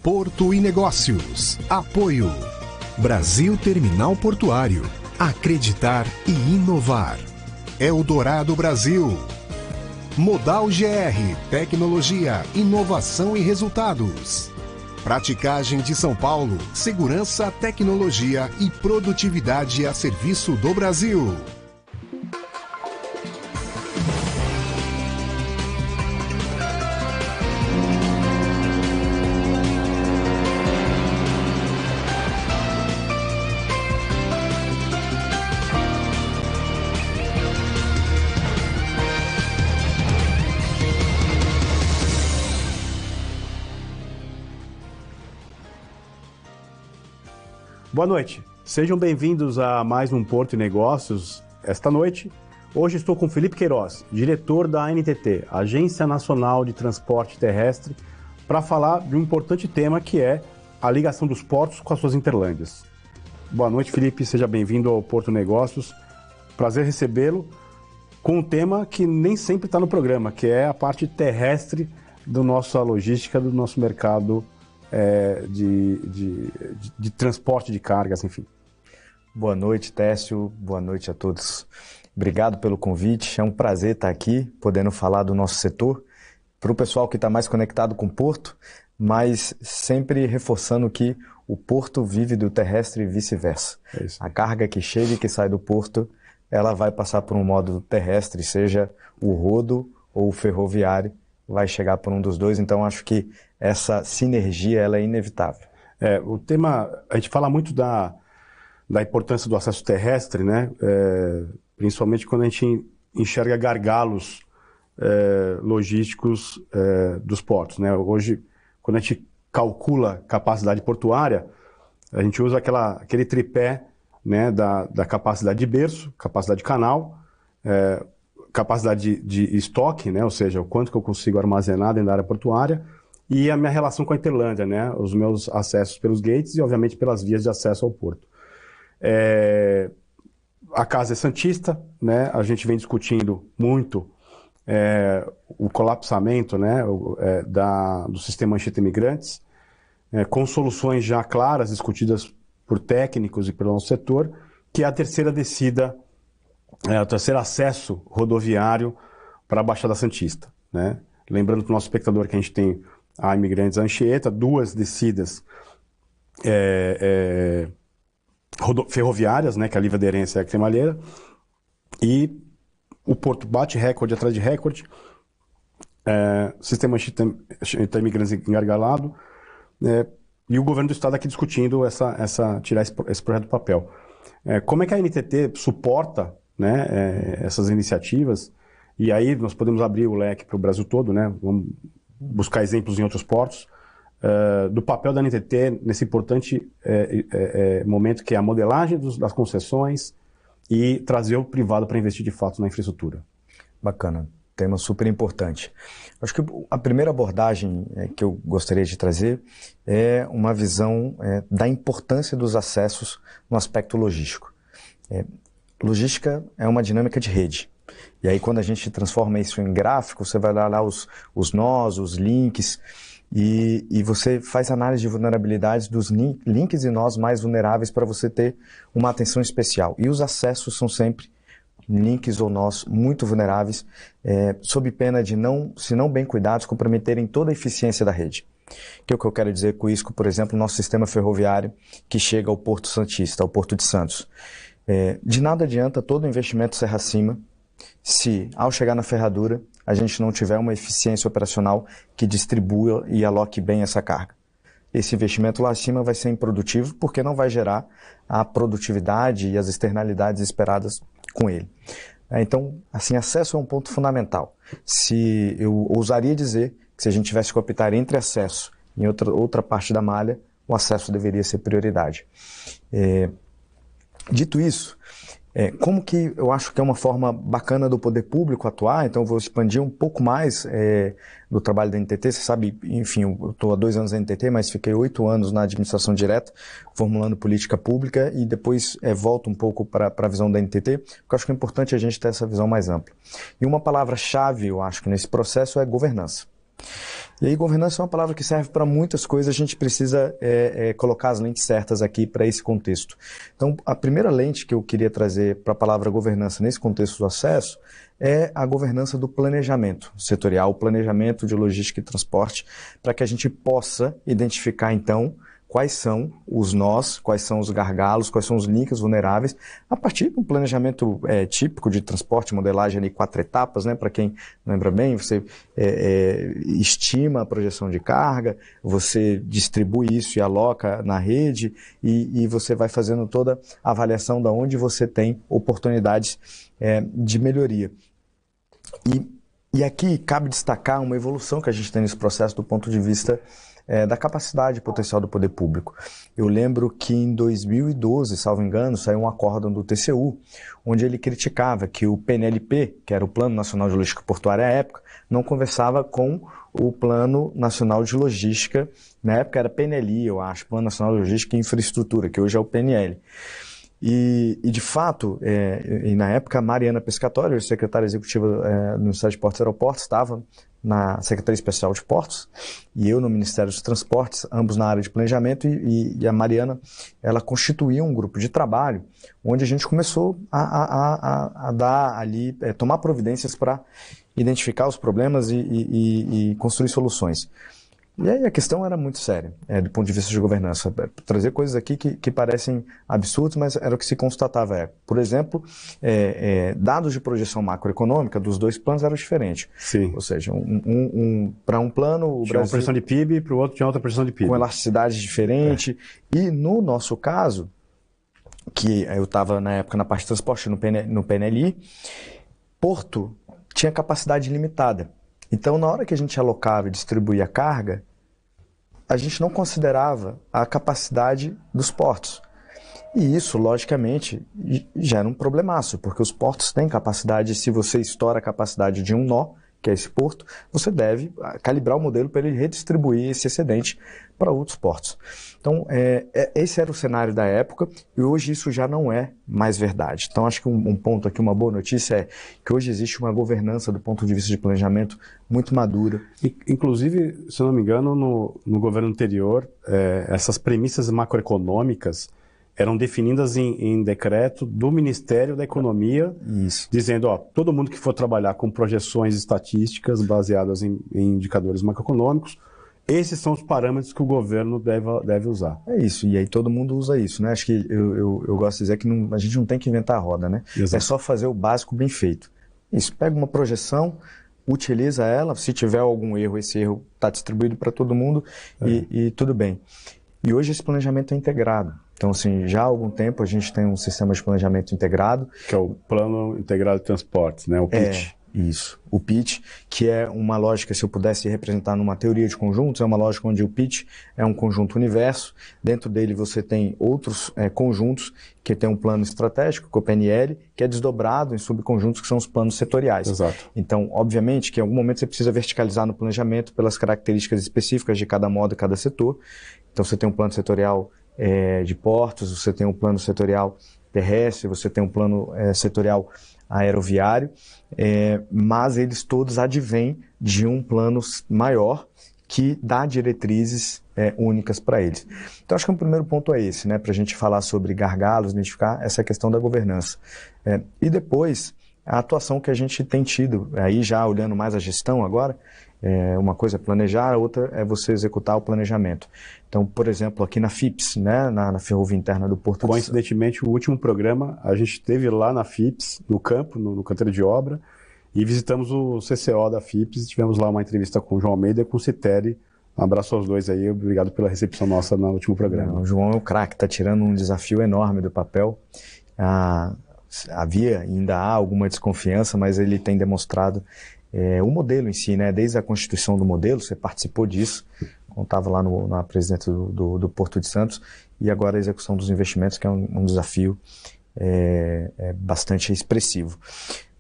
Porto e Negócios. Apoio. Brasil Terminal Portuário. Acreditar e inovar. Eldorado Brasil. Modal GR. Tecnologia, inovação e resultados. Praticagem de São Paulo. Segurança, tecnologia e produtividade a serviço do Brasil. Boa noite, sejam bem-vindos a mais um Porto e Negócios esta noite. Hoje estou com Felipe Queiroz, diretor da ANTT, Agência Nacional de Transporte Terrestre, para falar de um importante tema que é a ligação dos portos com as suas interlândias. Boa noite, Felipe, seja bem-vindo ao Porto e Negócios. Prazer recebê-lo com um tema que nem sempre está no programa, que é a parte terrestre da nossa logística, do nosso mercado de transporte de cargas, enfim. Boa noite, Técio. Boa noite a todos. Obrigado pelo convite. É um prazer estar aqui, podendo falar do nosso setor. Para o pessoal que está mais conectado com o porto, mas sempre reforçando que o porto vive do terrestre e vice-versa. A carga que chega e que sai do porto, ela vai passar por um modo terrestre, seja o rodo ou o ferroviário, vai chegar por um dos dois. Então, acho que essa sinergia ela é inevitável. O tema, a gente fala muito da importância do acesso terrestre, né? Principalmente quando a gente enxerga gargalos logísticos dos portos, né? Hoje, quando a gente calcula capacidade portuária, a gente usa aquele tripé, né, da capacidade de berço, capacidade de canal, capacidade de estoque, né? Ou seja, o quanto que eu consigo armazenar dentro da área portuária, e a minha relação com a interlândia, né? Os meus acessos pelos gates e, obviamente, pelas vias de acesso ao porto. A casa é santista, né? A gente vem discutindo muito o colapsamento, né? Do sistema Anchieta Imigrantes, com soluções já claras, discutidas por técnicos e pelo nosso setor, que é a terceira descida, o terceiro acesso rodoviário para a Baixada Santista, né? Lembrando para o nosso espectador que a gente tem a Imigrantes Anchieta, duas descidas ferroviárias, né, que é a Livre Aderência e a Cremalheira, e o porto bate recorde atrás de recorde, sistema Anchieta Imigrantes engargalado, e o governo do estado aqui discutindo tirar esse projeto do papel. Como é que a NTT suporta, né, essas iniciativas? E aí nós podemos abrir o leque para o Brasil todo, né? Vamos buscar exemplos em outros portos, do papel da NTT nesse importante momento que é a modelagem das concessões e trazer o privado para investir de fato na infraestrutura. Bacana, tema super importante. Acho que a primeira abordagem que eu gostaria de trazer é uma visão da importância dos acessos no aspecto logístico. Logística é uma dinâmica de rede. E aí, quando a gente transforma isso em gráfico, você vai lá os nós, os links, e você faz análise de vulnerabilidades dos links e nós mais vulneráveis para você ter uma atenção especial. E os acessos são sempre links ou nós muito vulneráveis, sob pena de, se não bem cuidados, comprometerem toda a eficiência da rede. Que é o que eu quero dizer com isso, por exemplo, o nosso sistema ferroviário que chega ao Porto Santista, ao Porto de Santos. De nada adianta todo o investimento serra acima, se, ao chegar na ferradura, a gente não tiver uma eficiência operacional que distribua e aloque bem essa carga. Esse investimento lá acima vai ser improdutivo porque não vai gerar a produtividade e as externalidades esperadas com ele. Então, assim, acesso é um ponto fundamental. Eu ousaria dizer que se a gente tivesse que optar entre acesso e outra parte da malha, o acesso deveria ser prioridade. Dito isso, como que eu acho que é uma forma bacana do poder público atuar, então eu vou expandir um pouco mais do trabalho da NTT. Você sabe, enfim, eu estou há 2 anos na NTT, mas fiquei 8 anos na administração direta, formulando política pública, e depois volto um pouco para a visão da NTT, porque eu acho que é importante a gente ter essa visão mais ampla. E uma palavra-chave, eu acho que nesse processo é governança. E aí, governança é uma palavra que serve para muitas coisas, a gente precisa colocar as lentes certas aqui para esse contexto. Então, a primeira lente que eu queria trazer para a palavra governança nesse contexto do acesso é a governança do planejamento setorial, o planejamento de logística e transporte, para que a gente possa identificar, então, quais são os nós, quais são os gargalos, quais são os links vulneráveis, a partir de um planejamento típico de transporte, modelagem ali 4 etapas, né? Para quem lembra bem, você estima a projeção de carga, você distribui isso e aloca na rede e você vai fazendo toda a avaliação de onde você tem oportunidades de melhoria. E aqui cabe destacar uma evolução que a gente tem nesse processo do ponto de vista da capacidade potencial do poder público. Eu lembro que em 2012, salvo engano, saiu um acórdão do TCU, onde ele criticava que o PNLP, que era o Plano Nacional de Logística Portuária à época, não conversava com o Plano Nacional de Logística, na época era PNLI, eu acho, Plano Nacional de Logística e Infraestrutura, que hoje é o PNL. E de fato, na época, a Mariana Pescatório, secretária executiva do Ministério de Portos e Aeroportos, estava na Secretaria Especial de Portos e eu no Ministério dos Transportes, ambos na área de planejamento, e a Mariana, ela constituiu um grupo de trabalho onde a gente começou a dar ali, tomar providências para identificar os problemas e construir soluções. E aí a questão era muito séria, do ponto de vista de governança. Trazer coisas aqui que parecem absurdas, mas era o que se constatava. Por exemplo, dados de projeção macroeconômica dos dois planos eram diferentes. Sim. Ou seja, para um plano, o tinha Brasil... uma projeção de PIB, para o outro tinha outra projeção de PIB. Com elasticidade diferente. E no nosso caso, que eu estava na época na parte de transporte no PNLI, Porto tinha capacidade limitada. Então, na hora que a gente alocava e distribuía a carga, a gente não considerava a capacidade dos portos. E isso, logicamente, gera um problemaço, porque os portos têm capacidade, se você estoura a capacidade de um nó, que é esse porto, você deve calibrar o modelo para ele redistribuir esse excedente para outros portos. Então, esse era o cenário da época e hoje isso já não é mais verdade. Então, acho que um ponto aqui, uma boa notícia é que hoje existe uma governança do ponto de vista de planejamento muito madura. Inclusive, se eu não me engano, no governo anterior, essas premissas macroeconômicas eram definidas em decreto do Ministério da Economia, Isso. Dizendo, todo mundo que for trabalhar com projeções estatísticas baseadas em indicadores macroeconômicos, esses são os parâmetros que o governo deve usar. É isso, e aí todo mundo usa isso, né? Acho que eu gosto de dizer que a gente não tem que inventar a roda, né? Exato. É só fazer o básico bem feito. Isso, pega uma projeção, utiliza ela, se tiver algum erro, esse erro está distribuído para todo mundo e tudo bem. E hoje esse planejamento é integrado. Então, assim, já há algum tempo a gente tem um sistema de planejamento integrado. Que é o Plano Integrado de Transportes, né? O PIT. Isso, o PIT, que é uma lógica, se eu pudesse representar numa teoria de conjuntos, é uma lógica onde o PIT é um conjunto universo, dentro dele você tem outros conjuntos que tem um plano estratégico, que é o PNL, que é desdobrado em subconjuntos que são os planos setoriais. Exato. Então, obviamente, que em algum momento você precisa verticalizar no planejamento pelas características específicas de cada modo e cada setor. Então, você tem um plano setorial de portos, você tem um plano setorial terrestre, você tem um plano setorial aeroviário, mas eles todos advêm de um plano maior que dá diretrizes únicas para eles. Então, acho que o primeiro ponto é esse, né, para a gente falar sobre gargalos, identificar essa questão da governança. E depois, a atuação que a gente tem tido, aí já olhando mais a gestão agora, uma coisa é planejar, a outra é você executar o planejamento. Então, por exemplo, aqui na FIPS, né, na Ferrovia Interna do Porto. Coincidentemente, o último programa, a gente esteve lá na FIPS, no campo, no canteiro de obra, e visitamos o CCO da FIPS, tivemos lá uma entrevista com o João Almeida e com o Citeri. Um abraço aos dois aí, obrigado pela recepção nossa no último programa. O João é um craque, está tirando um desafio enorme do papel. Havia, ainda há alguma desconfiança, mas ele tem demonstrado o modelo em si, né? Desde a constituição do modelo, você participou disso, quando estava lá na presidência do Porto de Santos, e agora a execução dos investimentos, que é um desafio bastante expressivo.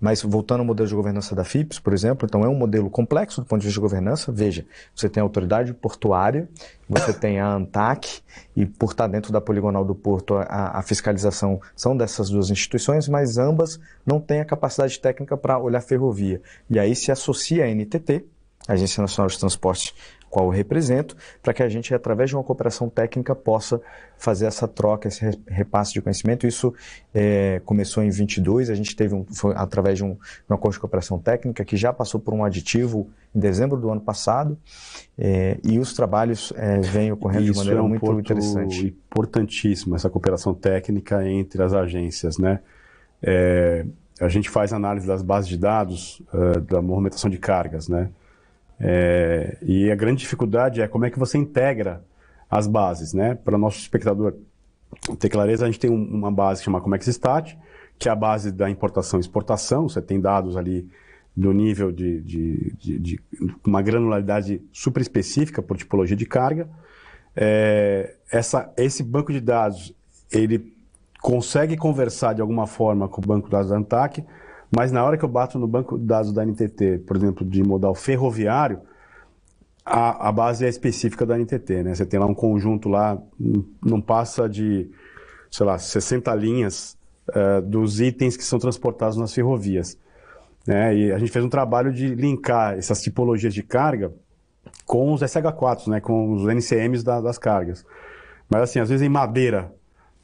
Mas voltando ao modelo de governança da FIPS, por exemplo, então é um modelo complexo do ponto de vista de governança. Veja, você tem a autoridade portuária, você tem a ANTAC, e por estar dentro da poligonal do Porto, a fiscalização são dessas duas instituições, mas ambas não têm a capacidade técnica para olhar ferrovia. E aí se associa a NTT, Agência Nacional de Transporte, qual eu represento, para que a gente, através de uma cooperação técnica, possa fazer essa troca, esse repasse de conhecimento. Isso começou em 22, a gente foi através de um acordo de cooperação técnica que já passou por um aditivo em dezembro do ano passado, e os trabalhos vêm ocorrendo de maneira muito interessante. Isso é importantíssimo, essa cooperação técnica entre as agências, né? A gente faz análise das bases de dados da movimentação de cargas, né? E a grande dificuldade é como é que você integra as bases, né? Para o nosso espectador ter clareza, a gente tem uma base que chama ComexStat, que é a base da importação e exportação. Você tem dados ali no nível de uma granularidade super específica por tipologia de carga. Esse banco de dados, ele consegue conversar de alguma forma com o banco de dados da ANTAQ, mas na hora que eu bato no banco de dados da NTT, por exemplo, de modal ferroviário, a base é específica da NTT, né? Você tem lá um conjunto lá, não passa de, sei lá, 60 linhas dos itens que são transportados nas ferrovias, né? E a gente fez um trabalho de linkar essas tipologias de carga com os SH4s, né? Com os NCMs das cargas. Mas assim, às vezes em madeira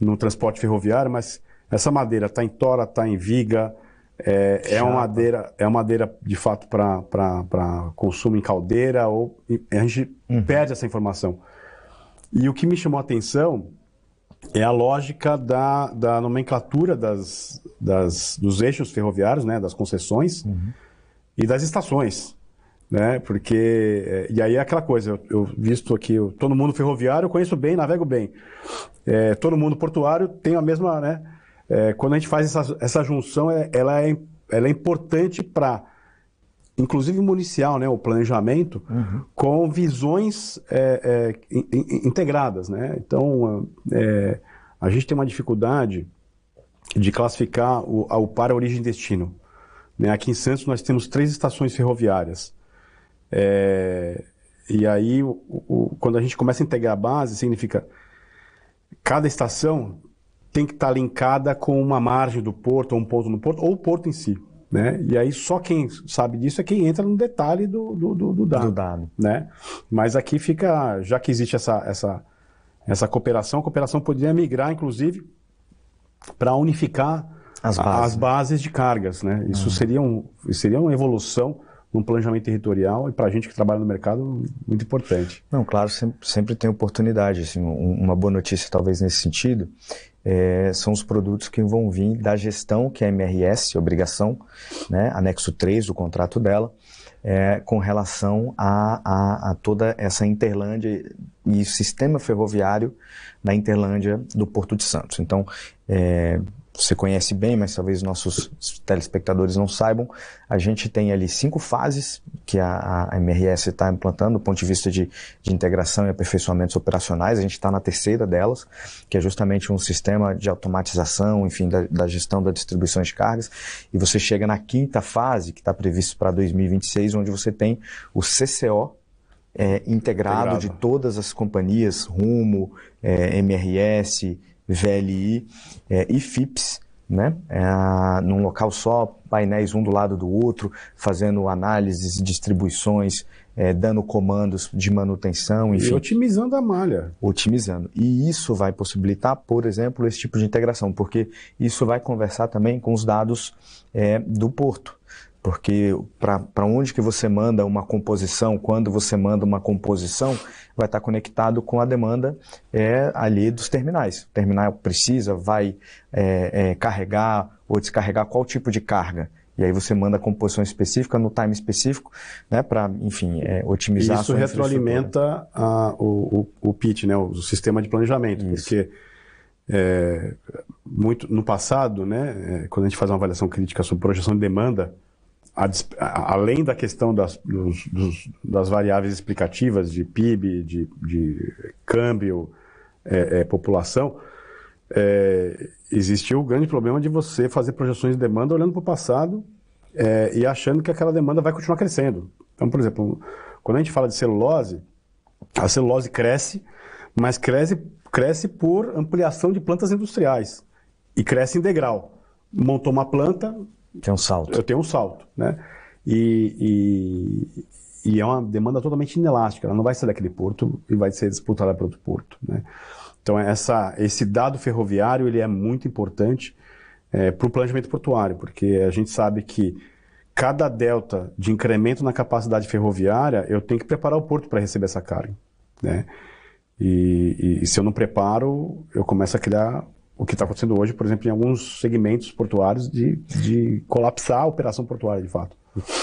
no transporte ferroviário, mas essa madeira está em tora, está em viga, é uma madeira de fato para consumo em caldeira, ou a gente perde essa informação. E o que me chamou a atenção é a lógica da nomenclatura dos eixos ferroviários, né, das concessões e das estações, né, porque e aí é aquela coisa, eu visto aqui, todo mundo ferroviário eu conheço bem, navego bem, todo mundo portuário tem a mesma, né? Quando a gente faz essa junção, ela é importante para, inclusive municial, né, o planejamento, com visões integradas, né? Então, a gente tem uma dificuldade de classificar o para origem e destino, né? Aqui em Santos nós temos 3 estações ferroviárias. E aí, quando a gente começa a integrar a base, significa cada estação tem que estar linkada com uma margem do porto, ou um ponto no porto, ou o porto em si, né? E aí só quem sabe disso é quem entra no detalhe do dado, né? Mas aqui fica, já que existe essa cooperação, a cooperação poderia migrar, inclusive, para unificar as bases de cargas, né? Isso seria uma evolução num planejamento territorial, e para a gente que trabalha no mercado, muito importante. Não, claro, sempre tem oportunidade. Assim, uma boa notícia talvez nesse sentido são os produtos que vão vir da gestão, que é a MRS, obrigação, né, anexo 3 do contrato dela, com relação a toda essa Interlândia e sistema ferroviário na Interlândia do Porto de Santos. Então, você conhece bem, mas talvez nossos telespectadores não saibam, a gente tem ali 5 fases que a MRS está implantando do ponto de vista de integração e aperfeiçoamentos operacionais. A gente está na 3ª delas, que é justamente um sistema de automatização, enfim, da gestão da distribuição de cargas, e você chega na 5ª fase, que está previsto para 2026, onde você tem o CCO, integrado de todas as companhias, Rumo, MRS, VLI e FIPS, né? Num local só, painéis um do lado do outro, fazendo análises, distribuições, dando comandos de manutenção, enfim. E otimizando a malha. Otimizando. E isso vai possibilitar, por exemplo, esse tipo de integração, porque isso vai conversar também com os dados do porto. Porque para onde que você manda uma composição, quando você manda uma composição, vai estar conectado com a demanda ali dos terminais. O terminal precisa, vai carregar ou descarregar qual tipo de carga. E aí você manda a composição específica no time específico, né, para, enfim, otimizar a sua infraestrutura. Isso retroalimenta o PIT, né, o sistema de planejamento. Isso. Porque muito no passado, né, quando a gente faz uma avaliação crítica sobre projeção de demanda, além da questão das variáveis explicativas de PIB, de câmbio, população, existiu o grande problema de você fazer projeções de demanda olhando para o passado e achando que aquela demanda vai continuar crescendo. Então, por exemplo, quando a gente fala de celulose, a celulose cresce, mas cresce por ampliação de plantas industriais e cresce em degrau. Montou uma planta... Tem um salto. Eu tenho um salto, né? E e é uma demanda totalmente inelástica, ela não vai sair daquele porto e vai ser disputada para outro porto, né? Então esse dado ferroviário ele é muito importante para o planejamento portuário, porque a gente sabe que cada delta de incremento na capacidade ferroviária, eu tenho que preparar o porto para receber essa carga, né? E se eu não preparo, eu começo a criar o que está acontecendo hoje, por exemplo, em alguns segmentos portuários de colapsar a operação portuária, de fato.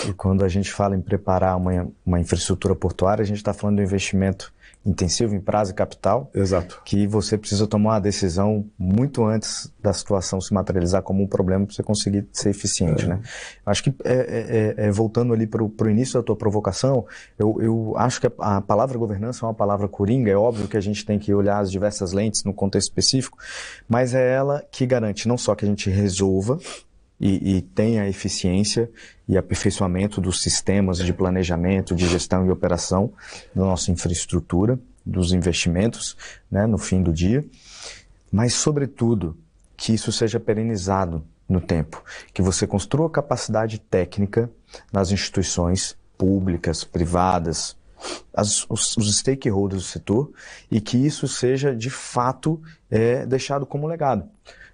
E quando a gente fala em preparar uma infraestrutura portuária, a gente está falando de um investimento intensivo em prazo e capital. Exato. Que você precisa tomar uma decisão muito antes da situação se materializar como um problema para você conseguir ser eficiente, né? Acho que, voltando ali para o início da tua provocação, eu acho que a palavra governança é uma palavra coringa, é óbvio que a gente tem que olhar as diversas lentes no contexto específico, mas é ela que garante não só que a gente resolva e tenha eficiência e aperfeiçoamento dos sistemas de planejamento, de gestão e operação da nossa infraestrutura, dos investimentos, né, no fim do dia, mas, sobretudo, que isso seja perenizado no tempo, que você construa capacidade técnica nas instituições públicas, privadas, os stakeholders do setor, e que isso seja, de fato, deixado como legado.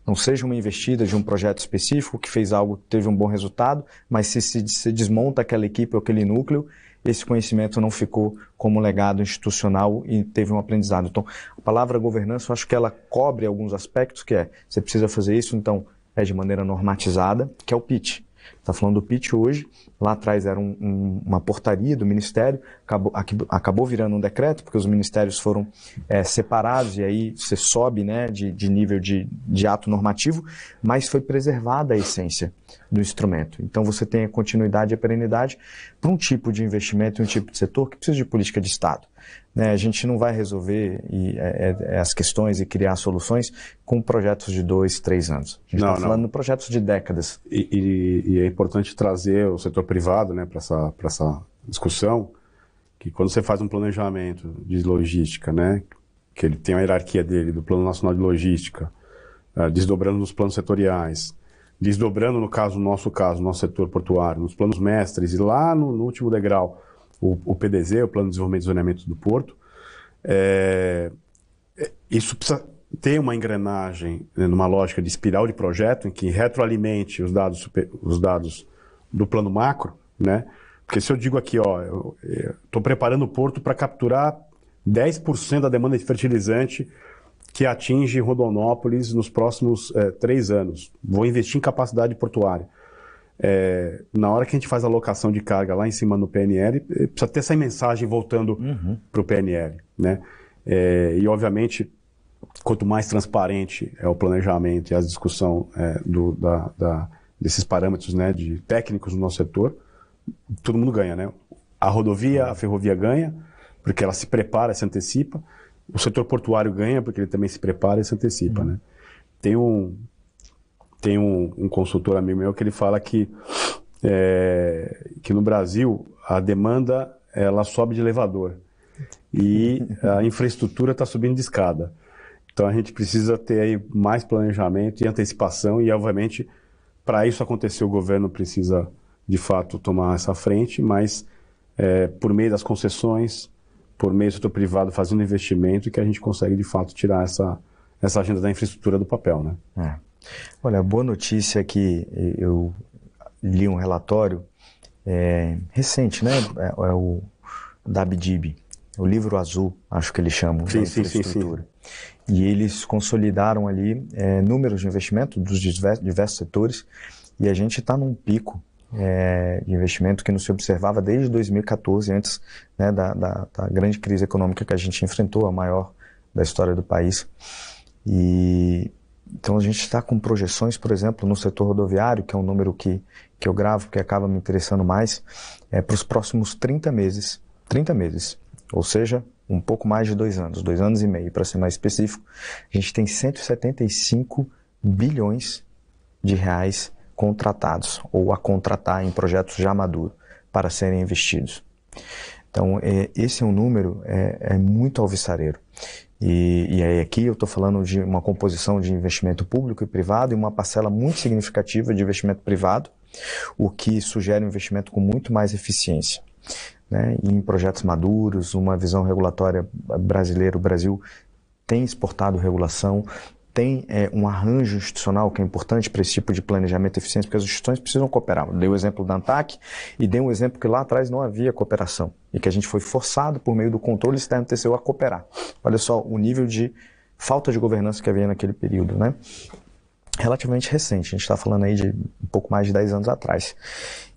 Não seja uma investida de um projeto específico que fez algo, teve um bom resultado, mas se desmonta aquela equipe ou aquele núcleo, esse conhecimento não ficou como legado institucional e teve um aprendizado. Então, a palavra governança, eu acho que ela cobre alguns aspectos, que você precisa fazer isso, então, de maneira normatizada, que é o pitch. Está falando do pitch hoje, lá atrás era uma portaria do Ministério, acabou virando um decreto, porque os ministérios foram separados, e aí você sobe, né, de nível de ato normativo, mas foi preservada a essência do instrumento. Então você tem a continuidade e a perenidade para um tipo de investimento e um tipo de setor que precisa de política de Estado. Né, a gente não vai resolver as questões e criar soluções com projetos de 2, 3 anos. A gente está falando de projetos de décadas. E é importante trazer o setor privado, né, para essa discussão, que quando você faz um planejamento de logística, né, que ele tem a hierarquia dele, do Plano Nacional de Logística, desdobrando nos planos setoriais, desdobrando, no nosso setor portuário, nos planos mestres, e lá no último degrau, o PDZ, o Plano de Desenvolvimento e Zoneamento do Porto, isso precisa ter uma engrenagem, né, numa lógica de espiral de projeto, em que retroalimente os dados do plano macro, né? Porque se eu digo aqui, eu estou preparando o porto para capturar 10% da demanda de fertilizante que atinge Rondonópolis nos próximos 3 anos. Vou investir em capacidade portuária. Na hora que a gente faz a alocação de carga lá em cima no PNL, precisa ter essa mensagem voltando para o PNL, né? E, obviamente, quanto mais transparente é o planejamento e a discussão desses parâmetros, né, de técnicos no nosso setor, todo mundo ganha, né? A rodovia, a ferrovia ganha, porque ela se prepara, se antecipa. O setor portuário ganha, porque ele também se prepara e se antecipa, né? Tem um consultor amigo meu que ele fala que no Brasil a demanda ela sobe de elevador e a infraestrutura está subindo de escada. Então a gente precisa ter aí mais planejamento e antecipação e, obviamente, para isso acontecer, o governo precisa, de fato, tomar essa frente, mas por meio das concessões, por meio do setor privado fazendo investimento, que a gente consegue, de fato, tirar essa agenda da infraestrutura do papel, né? Olha, a boa notícia é que eu li um relatório recente, né? É o da Abdib, o livro azul, acho que eles chamam, da infraestrutura. E eles consolidaram ali números de investimento dos diversos setores, e a gente está num pico de investimento que não se observava desde 2014, antes, né, da grande crise econômica que a gente enfrentou, a maior da história do país. Então a gente está com projeções, por exemplo, no setor rodoviário, que é um número que eu gravo, que acaba me interessando mais, para os próximos 30 meses, ou seja, um pouco mais de 2 anos, 2 anos e meio, para ser mais específico, a gente tem 175 bilhões de reais contratados, ou a contratar em projetos já maduros, para serem investidos. Então, esse é um número muito alvissareiro. E aí aqui eu estou falando de uma composição de investimento público e privado e uma parcela muito significativa de investimento privado, o que sugere um investimento com muito mais eficiência. né, em projetos maduros, uma visão regulatória brasileira. O Brasil tem exportado regulação, tem um arranjo institucional que é importante para esse tipo de planejamento eficiente, porque as instituições precisam cooperar. Eu dei o exemplo da ANTAC e dei um exemplo que lá atrás não havia cooperação e que a gente foi forçado por meio do controle externo do TCU a cooperar. Olha só o nível de falta de governança que havia naquele período, né? Relativamente recente, a gente está falando aí de um pouco mais de 10 anos atrás.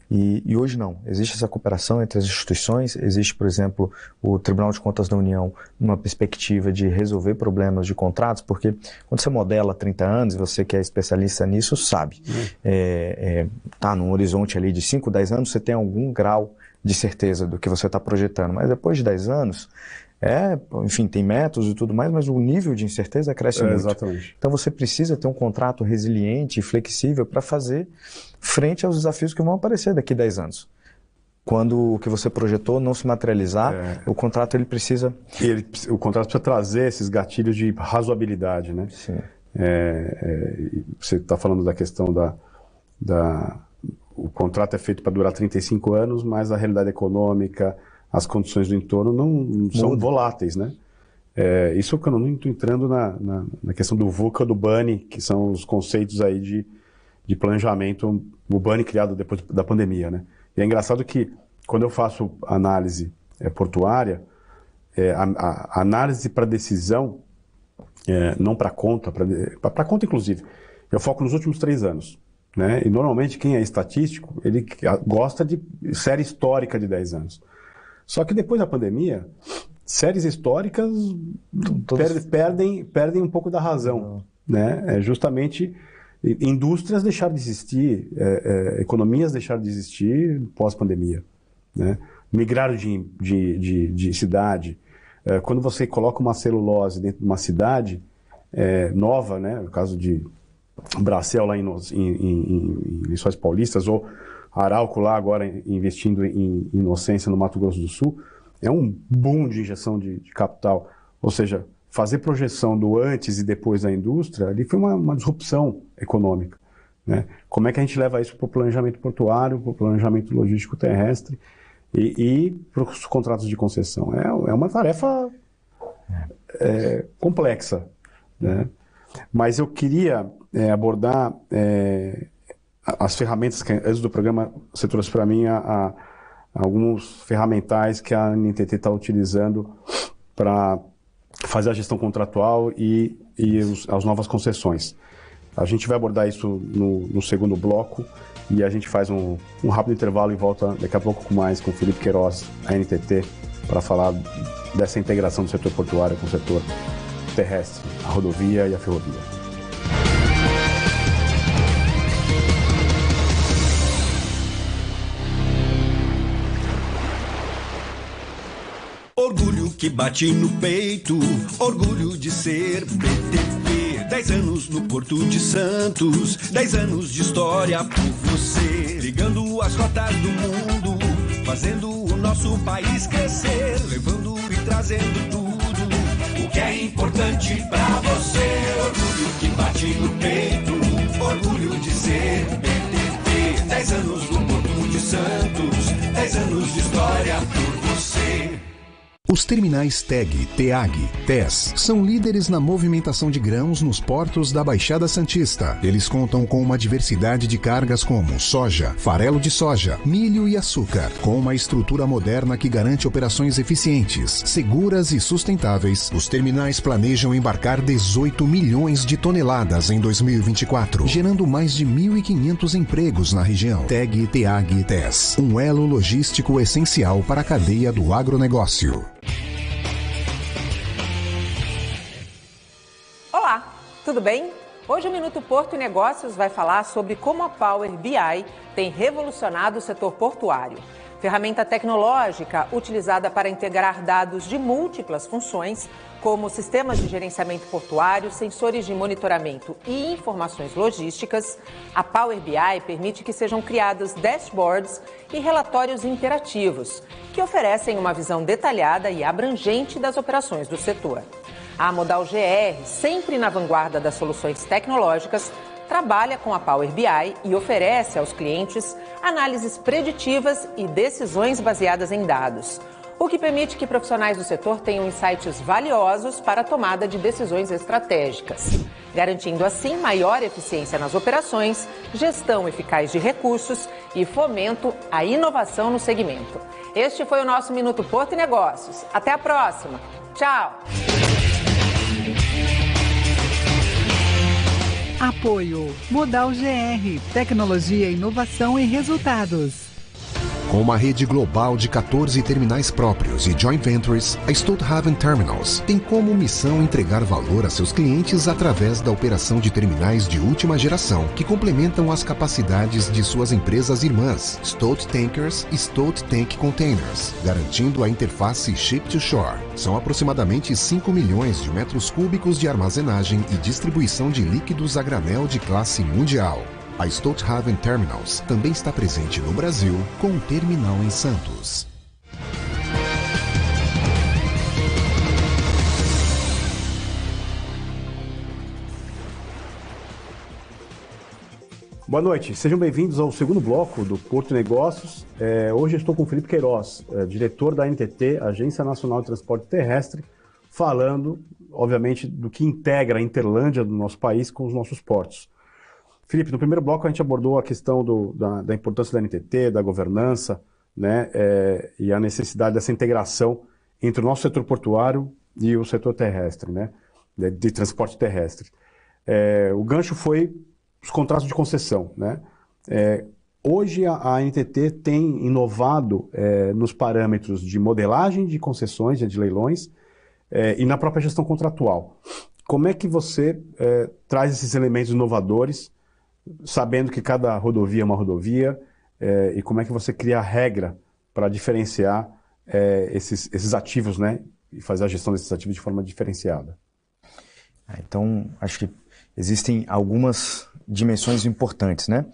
E hoje não, existe essa cooperação entre as instituições, existe, por exemplo, o Tribunal de Contas da União numa perspectiva de resolver problemas de contratos, porque quando você modela 30 anos, e você que é especialista nisso sabe, tá num horizonte ali de 5, 10 anos, você tem algum grau de certeza do que você está projetando, mas depois de 10 anos, enfim, tem métodos e tudo mais, mas o nível de incerteza cresce muito. Exatamente. Então você precisa ter um contrato resiliente e flexível para fazer frente aos desafios que vão aparecer daqui a 10 anos. Quando o que você projetou não se materializar, o contrato ele precisa... O contrato precisa trazer esses gatilhos de razoabilidade, né? Sim. Você está falando da questão o contrato é feito para durar 35 anos, mas a realidade econômica, as condições do entorno não são voláteis, né? Isso que eu não estou entrando na questão do VUCA, do BANI, que são os conceitos aí de planejamento, o BANI criado depois da pandemia, né? E é engraçado que quando eu faço análise portuária, a análise para decisão, não para conta, para conta inclusive, eu foco nos últimos 3 anos. Né? E normalmente quem é estatístico, ele gosta de série histórica de 10 anos. Só que depois da pandemia, séries históricas perdem um pouco da razão. Né? Justamente indústrias deixaram de existir, economias deixaram de existir pós-pandemia. Né? Migraram de cidade. Quando você coloca uma celulose dentro de uma cidade nova, né? No caso de Bracel lá em Lençóis Paulistas, ou Arauco lá agora investindo em Inocência no Mato Grosso do Sul, é um boom de injeção de capital. Ou seja, fazer projeção do antes e depois da indústria, ali foi uma disrupção econômica. Né? Como é que a gente leva isso para o planejamento portuário, para o planejamento logístico terrestre e para os contratos de concessão? É uma tarefa complexa. Né? Mas eu queria abordar as ferramentas que, antes do programa, você trouxe para mim alguns ferramentais que a NTT está utilizando para fazer a gestão contratual e as novas concessões. A gente vai abordar isso no segundo bloco e a gente faz um rápido intervalo e volta daqui a pouco com o Felipe Queiroz, a NTT, para falar dessa integração do setor portuário com o setor terrestre, a rodovia e a ferrovia. Orgulho que bate no peito, orgulho de ser BTP. 10 anos no Porto de Santos, 10 anos de história por você. Ligando as rotas do mundo, fazendo o nosso país crescer. Levando e trazendo tudo o que é importante pra você. Orgulho que bate no peito, orgulho de ser BTP. 10 anos no Porto de Santos, 10 anos de história por você. Os terminais TEG, TEAG, TES são líderes na movimentação de grãos nos portos da Baixada Santista. Eles contam com uma diversidade de cargas como soja, farelo de soja, milho e açúcar. Com uma estrutura moderna que garante operações eficientes, seguras e sustentáveis, os terminais planejam embarcar 18 milhões de toneladas em 2024, gerando mais de 1.500 empregos na região. TEG, TEAG, TES, um elo logístico essencial para a cadeia do agronegócio. Olá, tudo bem? Hoje o Minuto Porto e Negócios vai falar sobre como a Power BI tem revolucionado o setor portuário. Ferramenta tecnológica utilizada para integrar dados de múltiplas funções, como sistemas de gerenciamento portuário, sensores de monitoramento e informações logísticas, a Power BI permite que sejam criados dashboards e relatórios interativos, que oferecem uma visão detalhada e abrangente das operações do setor. A Modal GR, sempre na vanguarda das soluções tecnológicas, trabalha com a Power BI e oferece aos clientes análises preditivas e decisões baseadas em dados, o que permite que profissionais do setor tenham insights valiosos para a tomada de decisões estratégicas, garantindo assim maior eficiência nas operações, gestão eficaz de recursos e fomento à inovação no segmento. Este foi o nosso Minuto Porto e Negócios. Até a próxima. Tchau! Apoio Modal GR, tecnologia, inovação e resultados. Com uma rede global de 14 terminais próprios e joint ventures, a Stolthaven Terminals tem como missão entregar valor a seus clientes através da operação de terminais de última geração, que complementam as capacidades de suas empresas irmãs, Stolt Tankers e Stolt Tank Containers, garantindo a interface Ship to Shore. São aproximadamente 5 milhões de metros cúbicos de armazenagem e distribuição de líquidos a granel de classe mundial. A Stolthaven Terminals também está presente no Brasil, com um terminal em Santos. Boa noite, sejam bem-vindos ao segundo bloco do Porto Negócios. Hoje eu estou com o Felipe Queiroz, diretor da NTT, Agência Nacional de Transporte Terrestre, falando, obviamente, do que integra a Interlândia do nosso país com os nossos portos. Felipe, no primeiro bloco a gente abordou a questão da importância da NTT, da governança, né, e a necessidade dessa integração entre o nosso setor portuário e o setor terrestre, né, de transporte terrestre. O gancho foi os contratos de concessão, né? Hoje a NTT tem inovado nos parâmetros de modelagem de concessões, de leilões, e na própria gestão contratual. Como é que você traz esses elementos inovadores, sabendo que cada rodovia é uma rodovia, e como é que você cria a regra para diferenciar esses ativos, né, e fazer a gestão desses ativos de forma diferenciada? Então, acho que existem algumas dimensões importantes, né?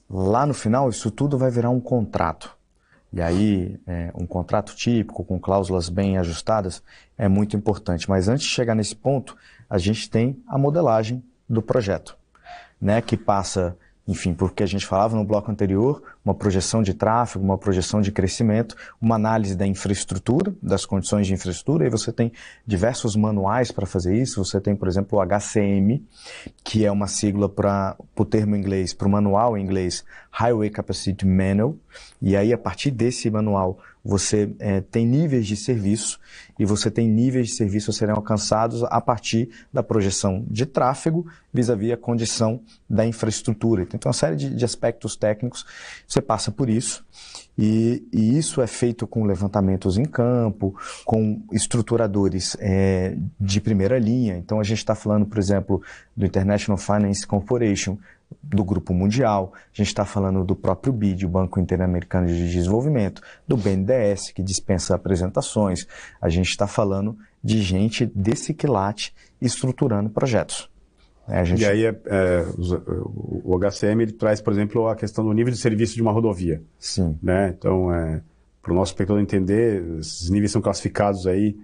Lá no final, isso tudo vai virar um contrato. E aí, um contrato típico, com cláusulas bem ajustadas, é muito importante. Mas antes de chegar nesse ponto, a gente tem a modelagem do projeto, né, que passa, enfim, por que a gente falava no bloco anterior, uma projeção de tráfego, uma projeção de crescimento, uma análise da infraestrutura, das condições de infraestrutura, e você tem diversos manuais para fazer isso. Você tem, por exemplo, o HCM, que é uma sigla para o termo em inglês, para o manual em inglês, Highway Capacity Manual, e aí a partir desse manual você tem níveis de serviço, e você tem níveis de serviço a serem alcançados a partir da projeção de tráfego vis-à-vis a condição da infraestrutura. Então, uma série de aspectos técnicos, você passa por isso, e isso é feito com levantamentos em campo, com estruturadores de primeira linha. Então, a gente está falando, por exemplo, do International Finance Corporation, do Grupo Mundial, a gente está falando do próprio BID, o Banco Interamericano de Desenvolvimento, do BNDES, que dispensa apresentações, a gente está falando de gente desse quilate estruturando projetos. E aí o HCM ele traz, por exemplo, a questão do nível de serviço de uma rodovia. Sim. Né? Então, para o nosso espectador entender, esses níveis são classificados aí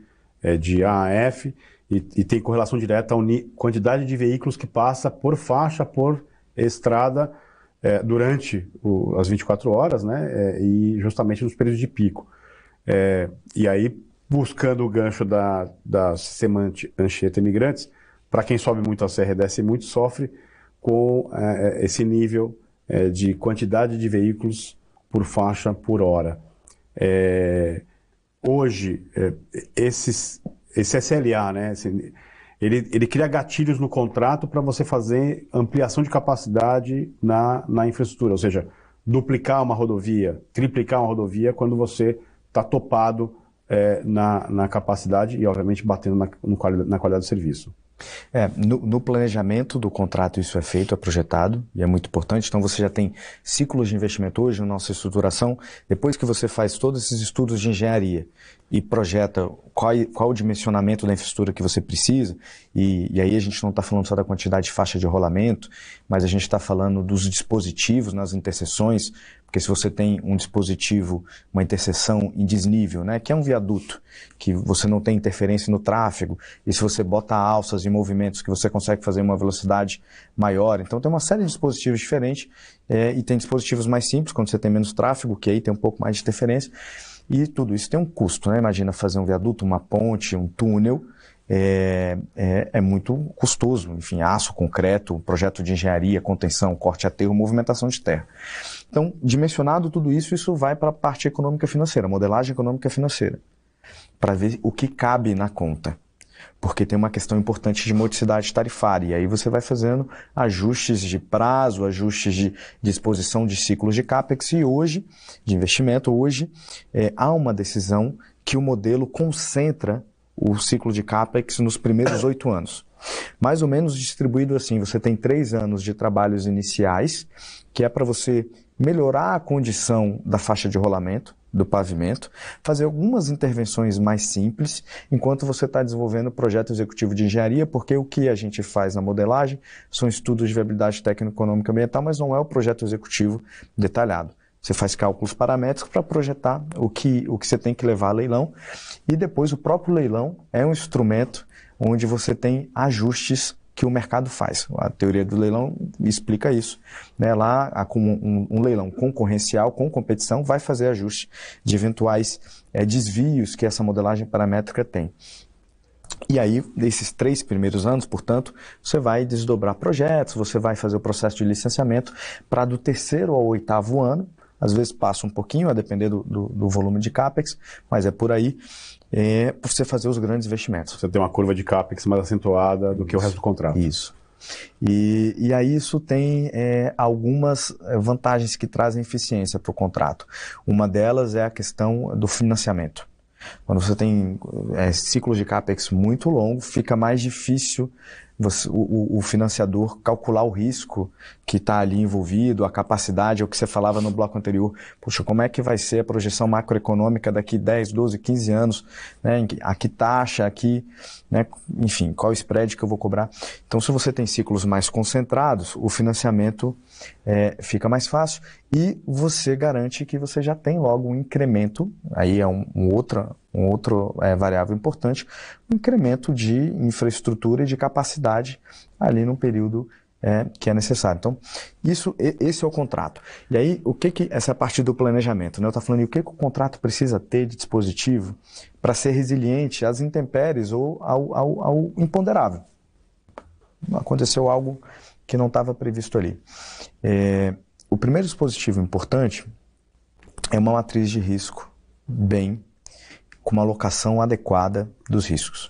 de A a F e tem correlação direta à quantidade de veículos que passa por faixa, por estrada durante as 24 horas, né, e justamente nos períodos de pico. E aí, buscando o gancho da sistema Anchieta Imigrantes, para quem sobe muito a serra e desce muito, sofre com esse nível de quantidade de veículos por faixa por hora. Hoje, esse SLA, né, ele cria gatilhos no contrato para você fazer ampliação de capacidade na infraestrutura, ou seja, duplicar uma rodovia, triplicar uma rodovia quando você está topado na capacidade e, obviamente, batendo na qualidade do serviço. No planejamento do contrato isso é feito, é projetado e é muito importante. Então você já tem ciclos de investimento hoje na nossa estruturação. Depois que você faz todos esses estudos de engenharia e projeta qual o dimensionamento da infraestrutura que você precisa, e aí a gente não está falando só da quantidade de faixa de rolamento, mas a gente está falando dos dispositivos nas interseções, porque Porque se você tem um dispositivo, uma interseção em desnível, né, que é um viaduto, que você não tem interferência no tráfego, e se você bota alças e movimentos que você consegue fazer uma velocidade maior. Então tem uma série de dispositivos diferentes, e tem dispositivos mais simples, quando você tem menos tráfego, que aí tem um pouco mais de interferência. E tudo isso tem um custo, né? Imagina fazer um viaduto, uma ponte, um túnel, é muito custoso. Enfim, aço, concreto, projeto de engenharia, contenção, corte a aterro, movimentação de terra. Então, dimensionado tudo isso, isso vai para a parte econômica financeira, modelagem econômica financeira, para ver o que cabe na conta. Porque tem uma questão importante de modicidade tarifária, e aí você vai fazendo ajustes de prazo, ajustes de disposição de ciclos de CAPEX, e hoje, de investimento, há uma decisão que o modelo concentra o ciclo de CAPEX nos primeiros 8 anos. Mais ou menos distribuído assim, você tem 3 anos de trabalhos iniciais, que é para você melhorar a condição da faixa de rolamento, do pavimento, fazer algumas intervenções mais simples, enquanto você está desenvolvendo o projeto executivo de engenharia, porque o que a gente faz na modelagem são estudos de viabilidade técnico-econômica e ambiental, mas não é o projeto executivo detalhado. Você faz cálculos paramétricos para projetar o que você tem que levar a leilão, e depois o próprio leilão é um instrumento onde você tem ajustes que o mercado faz. A teoria do leilão explica isso, né? Lá, com um leilão concorrencial, com competição, vai fazer ajuste de eventuais desvios que essa modelagem paramétrica tem. E aí, nesses 3 primeiros anos, portanto, você vai desdobrar projetos, você vai fazer o processo de licenciamento para do 3º ao 8º ano, às vezes passa um pouquinho, a depender do volume de CAPEX, mas é por aí, para você fazer os grandes investimentos. Você tem uma curva de CAPEX mais acentuada do que o resto do contrato. Isso. E aí isso tem algumas vantagens que trazem eficiência para o contrato. Uma delas é a questão do financiamento. Quando você tem ciclos de CAPEX muito longos, fica mais difícil o financiador calcular o risco que está ali envolvido, a capacidade, é o que você falava no bloco anterior. Poxa, como é que vai ser a projeção macroeconômica daqui 10, 12, 15 anos? Né? A que taxa, aqui, né? Enfim, qual o spread que eu vou cobrar? Então, se você tem ciclos mais concentrados, o financiamento fica mais fácil e você garante que você já tem logo um incremento, aí é um outro variável importante, um incremento de infraestrutura e de capacidade ali no período que é necessário. Então, esse é o contrato. E aí, essa é a parte do planejamento, né? Eu estou falando, o que o contrato precisa ter de dispositivo para ser resiliente às intempéries ou ao imponderável. Aconteceu algo que não estava previsto ali. O primeiro dispositivo importante é uma matriz de risco com uma alocação adequada dos riscos.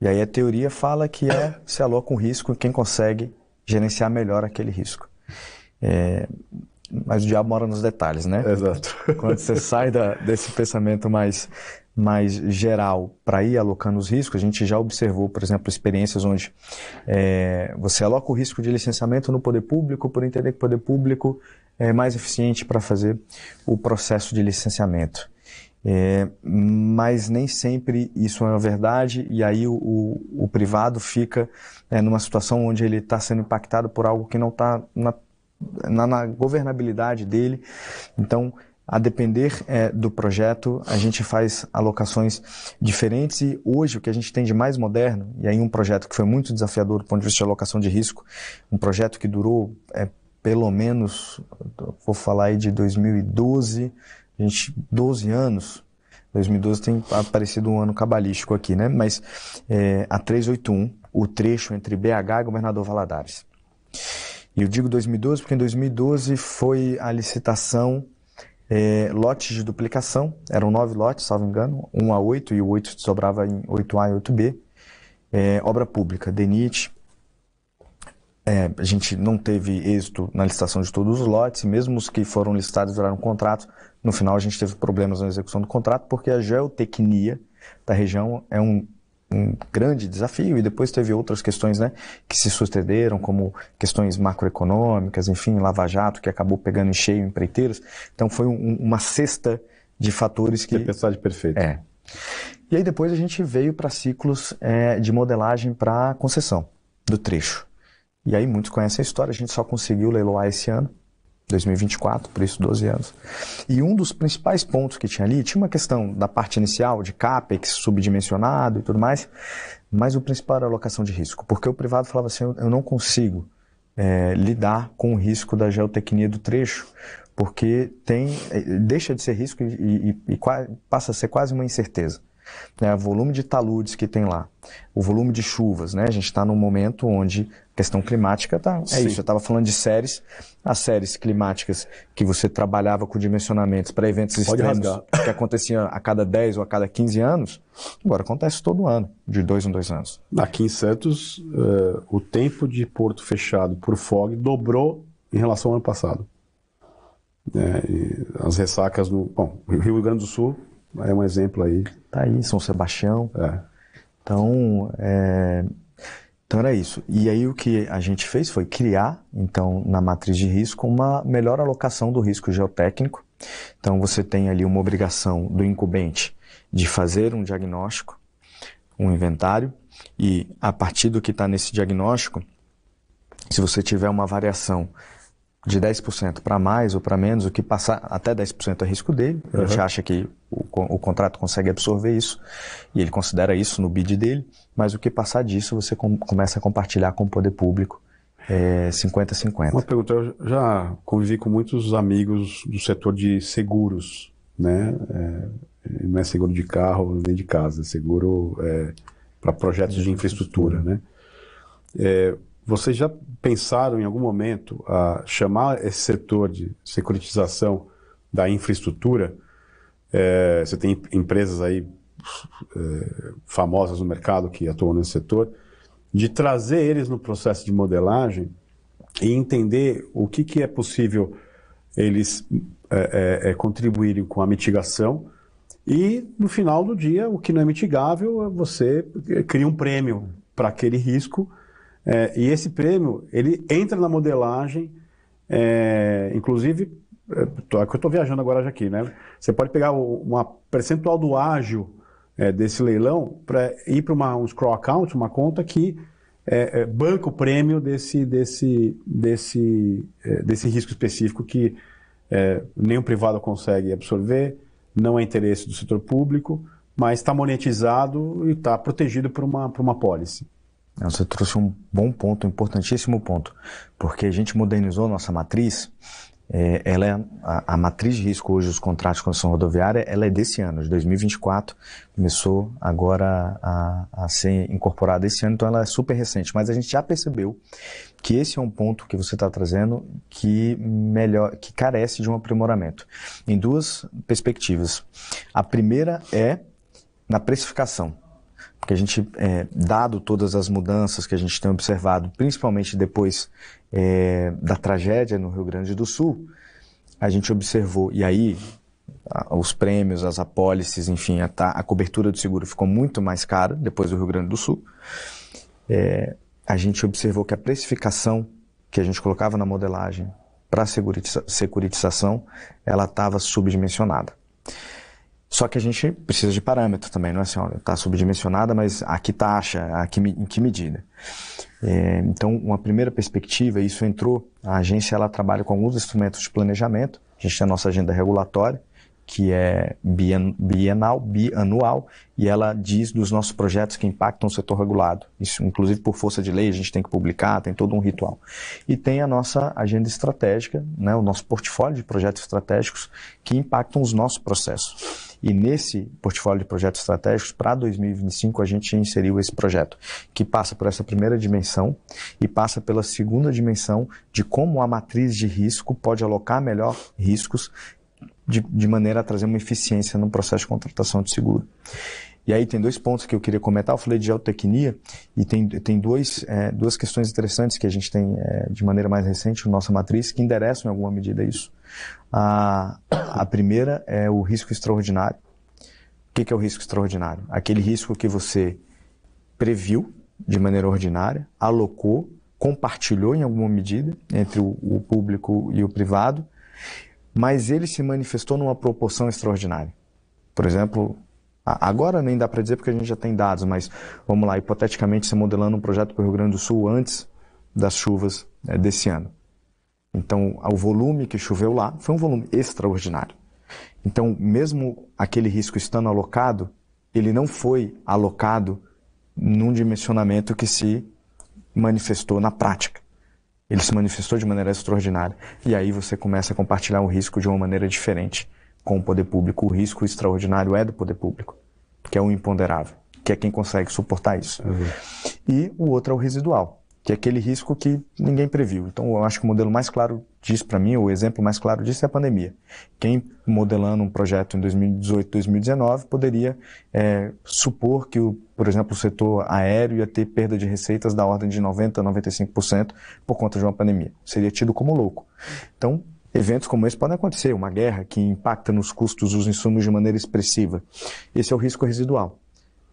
E aí a teoria fala que se aloca um risco em quem consegue gerenciar melhor aquele risco. Mas o diabo mora nos detalhes, né? Exato. Quando você sai desse pensamento mais geral para ir alocando os riscos, a gente já observou, por exemplo, experiências onde você aloca o risco de licenciamento no poder público por entender que o poder público é mais eficiente para fazer o processo de licenciamento. Mas nem sempre isso é verdade, e aí o privado fica numa situação onde ele está sendo impactado por algo que não está na governabilidade dele. Então, a depender do projeto, a gente faz alocações diferentes, e hoje o que a gente tem de mais moderno, e aí um projeto que foi muito desafiador do ponto de vista de alocação de risco, um projeto que durou pelo menos, vou falar aí de 2012, 12 anos, 2012 tem aparecido um ano cabalístico aqui, né? Mas a 381, o trecho entre BH e Governador Valadares. E eu digo 2012 porque em 2012 foi a licitação, lotes de duplicação, eram 9 lotes, salvo engano, 1 a 8, e o 8 se sobrava em 8A e 8B, obra pública, DENIT. A gente não teve êxito na licitação de todos os lotes, mesmo os que foram licitados viraram contrato. No final a gente teve problemas na execução do contrato, porque a geotecnia da região é um grande desafio, e depois teve outras questões, né, que se sucederam, como questões macroeconômicas, enfim, Lava Jato, que acabou pegando em cheio empreiteiras. Então foi uma cesta de fatores que... Tempestade perfeita. E aí depois a gente veio para ciclos de modelagem para concessão do trecho. E aí muitos conhecem a história, a gente só conseguiu leiloar esse ano, 2024, por isso 12 anos. E um dos principais pontos que tinha ali, tinha uma questão da parte inicial, de CAPEX subdimensionado e tudo mais, mas o principal era a alocação de risco, porque o privado falava assim, eu não consigo lidar com o risco da geotecnia do trecho, porque deixa de ser risco e passa a ser quase uma incerteza. O volume de taludes que tem lá, o volume de chuvas, né? A gente está num momento onde a questão climática isso, eu estava falando de séries, as séries climáticas que você trabalhava com dimensionamentos para eventos extremos que aconteciam a cada 10 ou a cada 15 anos, agora acontece todo ano, de 2 em 2 anos. Aqui em Santos, o tempo de porto fechado por FOG dobrou em relação ao ano passado. As ressacas no Rio Grande do Sul é um exemplo aí. Tá aí, São Sebastião. Então era isso. E aí o que a gente fez foi criar, então, na matriz de risco, uma melhor alocação do risco geotécnico. Então você tem ali uma obrigação do incumbente de fazer um diagnóstico, um inventário, e a partir do que está nesse diagnóstico, se você tiver uma variação de 10% para mais ou para menos, o que passar até 10% é risco dele. A gente acha que o contrato consegue absorver isso e ele considera isso no bid dele, mas o que passar disso você começa a compartilhar com o poder público 50-50. Uma pergunta, eu já convivi com muitos amigos do setor de seguros, né? Não é seguro de carro nem de casa, é seguro para projetos de infraestrutura, né? Vocês já pensaram em algum momento a chamar esse setor de securitização da infraestrutura? Você tem empresas aí famosas no mercado que atuam nesse setor, de trazer eles no processo de modelagem e entender o que é possível eles contribuírem com a mitigação e, no final do dia, o que não é mitigável, você cria um prêmio para aquele risco. E esse prêmio, ele entra na modelagem, inclusive, eu estou viajando agora já aqui, né? Você pode pegar uma percentual do ágio desse leilão para ir para um escrow account, uma conta que banca o prêmio desse risco específico que nem o privado consegue absorver, não é interesse do setor público, mas está monetizado e está protegido por uma pólice. Você trouxe um bom ponto, um importantíssimo ponto, porque a gente modernizou a nossa matriz. A matriz de risco hoje, os contratos de construção rodoviária, ela é desse ano, de 2024, começou agora a ser incorporada esse ano, então ela é super recente, mas a gente já percebeu que esse é um ponto que você está trazendo que carece de um aprimoramento, em duas perspectivas. A primeira é na precificação. Porque a gente, dado todas as mudanças que a gente tem observado, principalmente depois da tragédia no Rio Grande do Sul, a gente observou, e aí os prêmios, as apólices, enfim, a cobertura do seguro ficou muito mais cara depois do Rio Grande do Sul. A gente observou que a precificação que a gente colocava na modelagem para a securitização, ela estava subdimensionada. Só que a gente precisa de parâmetro também, não é assim, olha, está subdimensionada, mas a que taxa, em que medida? Então, uma primeira perspectiva, isso entrou, a agência ela trabalha com alguns instrumentos de planejamento, a gente tem a nossa agenda regulatória, que é bianual, e ela diz dos nossos projetos que impactam o setor regulado. Isso, inclusive, por força de lei, a gente tem que publicar, tem todo um ritual. E tem a nossa agenda estratégica, né, o nosso portfólio de projetos estratégicos que impactam os nossos processos. E nesse portfólio de projetos estratégicos, para 2025, a gente inseriu esse projeto, que passa por essa primeira dimensão e passa pela segunda dimensão de como a matriz de risco pode alocar melhor riscos de maneira a trazer uma eficiência no processo de contratação de seguro. E aí tem dois pontos que eu queria comentar. Eu falei de geotecnia e tem duas questões interessantes que a gente tem de maneira mais recente na nossa matriz que endereçam em alguma medida isso. A primeira é o risco extraordinário. O que é o risco extraordinário? Aquele risco que você previu de maneira ordinária, alocou, compartilhou em alguma medida entre o público e o privado, mas ele se manifestou numa proporção extraordinária. Por exemplo, agora nem dá para dizer porque a gente já tem dados, mas vamos lá, hipoteticamente, você modelando um projeto para o Rio Grande do Sul antes das chuvas desse ano. Então, o volume que choveu lá foi um volume extraordinário. Então, mesmo aquele risco estando alocado, ele não foi alocado num dimensionamento que se manifestou na prática. Ele se manifestou de maneira extraordinária. E aí você começa a compartilhar o risco de uma maneira diferente com o poder público. O risco extraordinário é do poder público, que é o imponderável, que é quem consegue suportar isso. E o outro é o residual, que é aquele risco que ninguém previu. Então, eu acho que o modelo mais claro disso para mim, o exemplo mais claro disso é a pandemia. Quem, modelando um projeto em 2018, 2019, poderia supor que, por exemplo, o setor aéreo ia ter perda de receitas da ordem de 90%, 95% por conta de uma pandemia. Seria tido como louco. Então, eventos como esse podem acontecer, uma guerra que impacta nos custos dos insumos de maneira expressiva. Esse é o risco residual,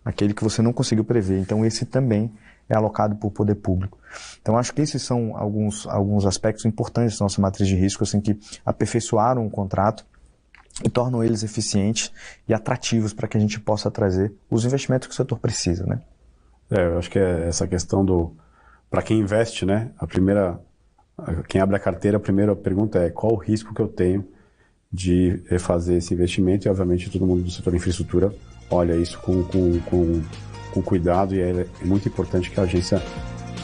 aquele que você não conseguiu prever. Então, esse também é alocado por poder público. Então, acho que esses são alguns aspectos importantes da nossa matriz de risco, assim, que aperfeiçoaram o contrato e tornam eles eficientes e atrativos para que a gente possa trazer os investimentos que o setor precisa, né? Eu acho que é essa questão para quem investe, né? Quem abre a carteira, a primeira pergunta é qual o risco que eu tenho de fazer esse investimento, e obviamente todo mundo do setor de infraestrutura olha isso com cuidado, e é muito importante que a agência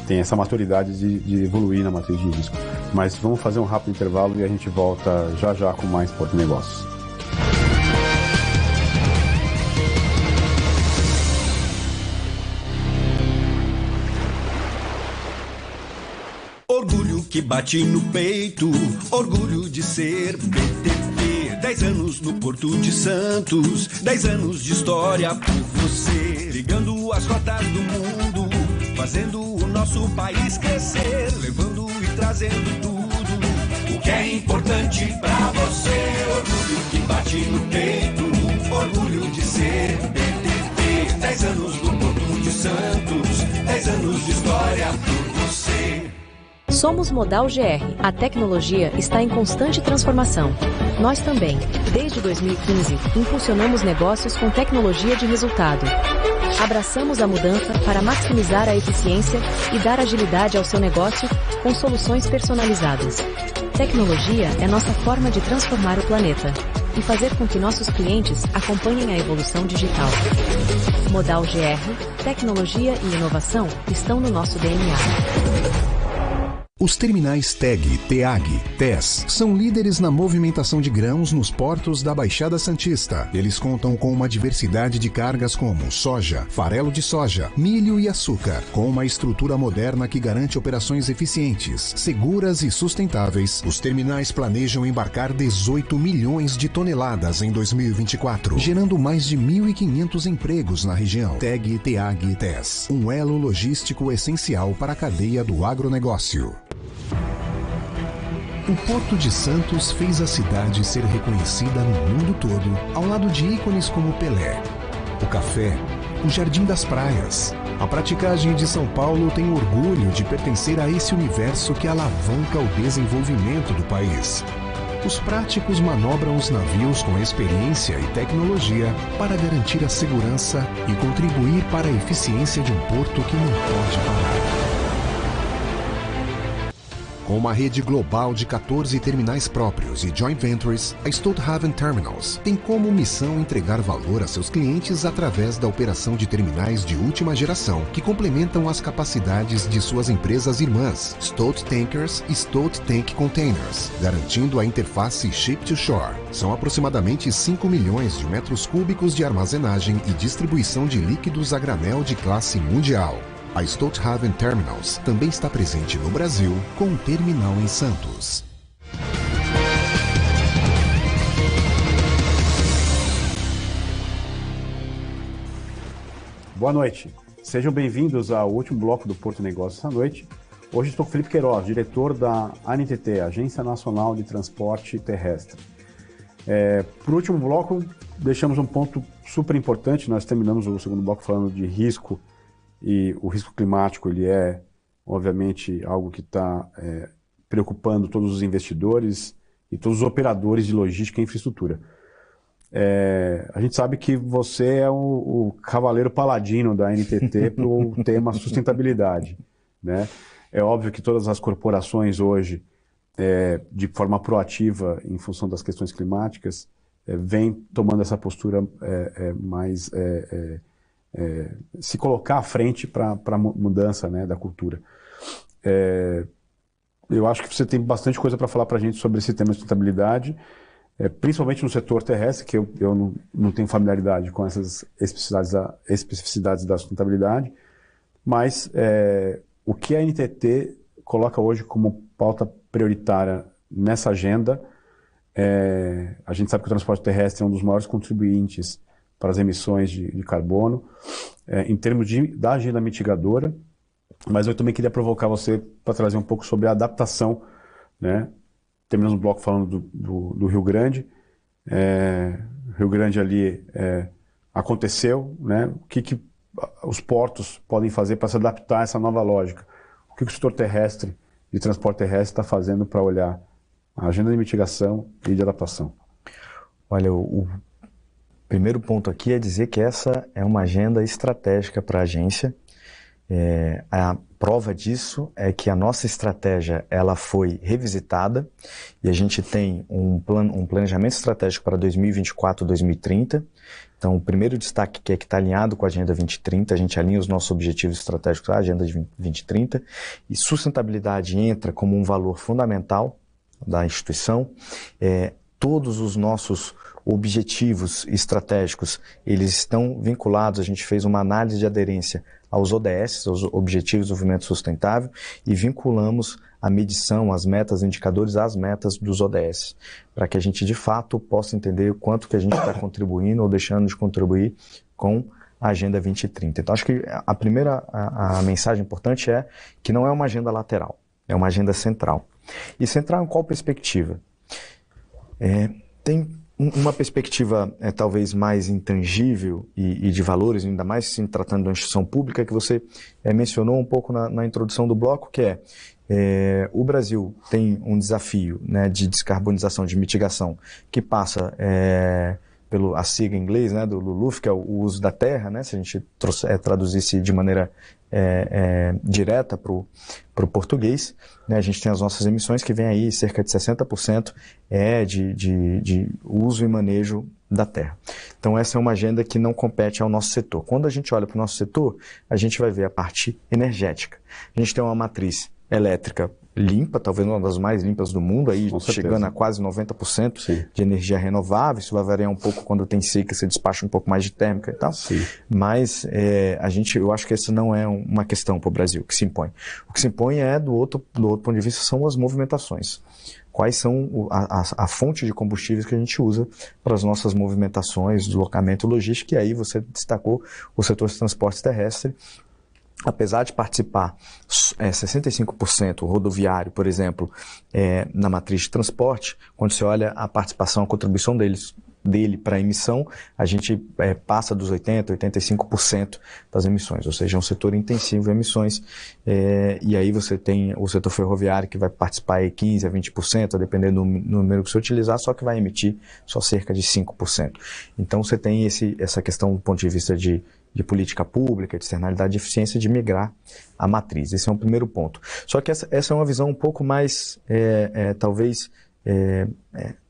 tenha essa maturidade de evoluir na matriz de risco. Mas vamos fazer um rápido intervalo e a gente volta já já com mais Porto Negócios. Orgulho que bate no peito, orgulho de ser BTP. 10 anos no Porto de Santos, 10 anos de história por você. Ligando as rotas do mundo, fazendo o nosso país crescer, levando e trazendo tudo o que é importante pra você. Orgulho que bate no peito, orgulho de ser BTP. 10 anos no Porto de Santos, 10 anos de história por você. Somos Modal GR. A tecnologia está em constante transformação. Nós também, desde 2015, impulsionamos negócios com tecnologia de resultado. Abraçamos a mudança para maximizar a eficiência e dar agilidade ao seu negócio com soluções personalizadas. Tecnologia é nossa forma de transformar o planeta e fazer com que nossos clientes acompanhem a evolução digital. Modal GR, tecnologia e inovação estão no nosso DNA. Os terminais TAG, TES, são líderes na movimentação de grãos nos portos da Baixada Santista. Eles contam com uma diversidade de cargas como soja, farelo de soja, milho e açúcar, com uma estrutura moderna que garante operações eficientes, seguras e sustentáveis. Os terminais planejam embarcar 18 milhões de toneladas em 2024, gerando mais de 1.500 empregos na região. TAG, TES, um elo logístico essencial para a cadeia do agronegócio. O Porto de Santos fez a cidade ser reconhecida no mundo todo, ao lado de ícones como Pelé, o café, o Jardim das Praias. A praticagem de São Paulo tem orgulho de pertencer a esse universo que alavanca o desenvolvimento do país. Os práticos manobram os navios com experiência e tecnologia para garantir a segurança e contribuir para a eficiência de um porto que não pode parar. Com uma rede global de 14 terminais próprios e joint ventures, a Stolthaven Terminals tem como missão entregar valor a seus clientes através da operação de terminais de última geração que complementam as capacidades de suas empresas irmãs, Stolt Tankers e Stolt Tank Containers, garantindo a interface Ship-to-Shore. São aproximadamente 5 milhões de metros cúbicos de armazenagem e distribuição de líquidos a granel de classe mundial. A Stolthaven Terminals também está presente no Brasil, com um terminal em Santos. Boa noite. Sejam bem-vindos ao último bloco do Porto Negócios essa noite. Hoje estou com Felipe Queiroz, diretor da ANTT, Agência Nacional de Transporte Terrestre. Para o último bloco, deixamos um ponto super importante. Nós terminamos o segundo bloco falando de risco. E o risco climático, ele é, obviamente, algo que está preocupando todos os investidores e todos os operadores de logística e infraestrutura. A gente sabe que você é o cavaleiro paladino da ANTT para o tema sustentabilidade, né? É óbvio que todas as corporações hoje de forma proativa em função das questões climáticas, vem tomando essa postura mais... se colocar à frente para a mudança, né, da cultura. Eu acho que você tem bastante coisa para falar para a gente sobre esse tema de sustentabilidade, principalmente no setor terrestre, que eu não tenho familiaridade com essas especificidades da sustentabilidade, mas o que a NTT coloca hoje como pauta prioritária nessa agenda, a gente sabe que o transporte terrestre é um dos maiores contribuintes para as emissões de carbono, em termos da agenda mitigadora, mas eu também queria provocar você para trazer um pouco sobre a adaptação, né? Terminamos o bloco falando do Rio Grande. Rio Grande ali aconteceu, né? O que os portos podem fazer para se adaptar a essa nova lógica? O que o setor terrestre, de transporte terrestre, está fazendo para olhar a agenda de mitigação e de adaptação? Olha, o primeiro ponto aqui é dizer que essa é uma agenda estratégica para a agência. A prova disso é que a nossa estratégia ela foi revisitada e a gente tem um planejamento estratégico para 2024 e 2030. Então, o primeiro destaque que está alinhado com a Agenda 2030, a gente alinha os nossos objetivos estratégicos à Agenda de 2030 e sustentabilidade entra como um valor fundamental da instituição. Todos os nossos objetivos estratégicos, eles estão vinculados, a gente fez uma análise de aderência aos ODS, aos Objetivos de Desenvolvimento Sustentável, e vinculamos a medição, as metas, indicadores às metas dos ODS, para que a gente de fato possa entender o quanto que a gente está contribuindo ou deixando de contribuir com a Agenda 2030. Então acho que a primeira a mensagem importante é que não é uma agenda lateral, é uma agenda central. E central em qual perspectiva? Tem uma perspectiva talvez mais intangível e de valores, ainda mais se tratando de uma instituição pública, que você mencionou um pouco na introdução do bloco, que o Brasil tem um desafio, né, de descarbonização, de mitigação, que passa pela sigla em inglês, né, do LULUCF, que é o uso da terra, né, se a gente traduzisse de maneira direta para o português, né, a gente tem as nossas emissões que vem aí cerca de 60% de uso e manejo da terra. Então essa é uma agenda que não compete ao nosso setor. Quando a gente olha para o nosso setor, a gente vai ver a parte energética. A gente tem uma matriz elétrica limpa, talvez uma das mais limpas do mundo, aí chegando a quase 90% Sim. de energia renovável. Isso vai variar um pouco quando tem seca, você despacha um pouco mais de térmica e tal. Sim. Mas eu acho que essa não é uma questão para o Brasil que se impõe. O que se impõe do outro ponto de vista são as movimentações. Quais são a fonte de combustíveis que a gente usa para as nossas movimentações, deslocamento logístico, e aí você destacou o setor de transporte terrestre. Apesar de participar 65% rodoviário, por exemplo, na matriz de transporte, quando você olha a participação, a contribuição dele para a emissão, a gente passa dos 80%, 85% das emissões, ou seja, é um setor intensivo em emissões, e aí você tem o setor ferroviário que vai participar aí 15% a 20%, dependendo do número que você utilizar, só que vai emitir só cerca de 5%. Então você tem essa questão do ponto de vista de política pública, de externalidade de eficiência, de migrar a matriz. Esse é um primeiro ponto. Só que essa é uma visão um pouco mais, talvez,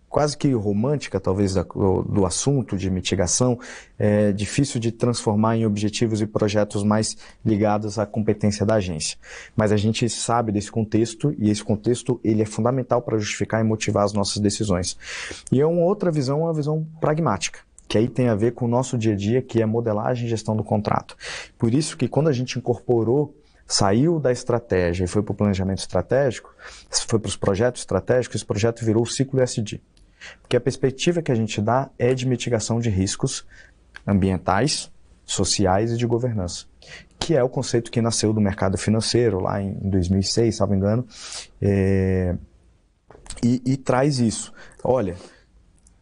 quase que romântica, talvez, do assunto de mitigação. É difícil de transformar em objetivos e projetos mais ligados à competência da agência. Mas a gente sabe desse contexto, e esse contexto ele é fundamental para justificar e motivar as nossas decisões. E é uma outra visão, uma visão pragmática, que aí tem a ver com o nosso dia a dia, que é modelagem e gestão do contrato. Por isso que quando a gente incorporou, saiu da estratégia e foi para o planejamento estratégico, foi para os projetos estratégicos, esse projeto virou o ciclo ESG. Porque a perspectiva que a gente dá é de mitigação de riscos ambientais, sociais e de governança, que é o conceito que nasceu do mercado financeiro lá em 2006, salvo engano, e traz isso. Olha,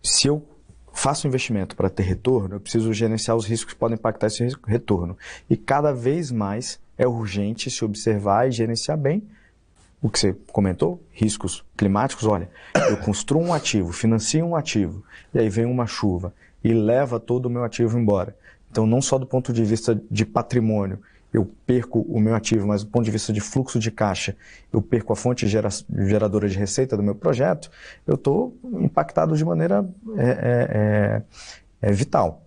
se eu faço investimento para ter retorno, eu preciso gerenciar os riscos que podem impactar esse retorno. E cada vez mais é urgente se observar e gerenciar bem o que você comentou, riscos climáticos. Olha, eu construo um ativo, financio um ativo, e aí vem uma chuva e leva todo o meu ativo embora. Então, não só do ponto de vista de patrimônio eu perco o meu ativo, mas do ponto de vista de fluxo de caixa, eu perco a fonte geradora de receita do meu projeto, eu estou impactado de maneira vital.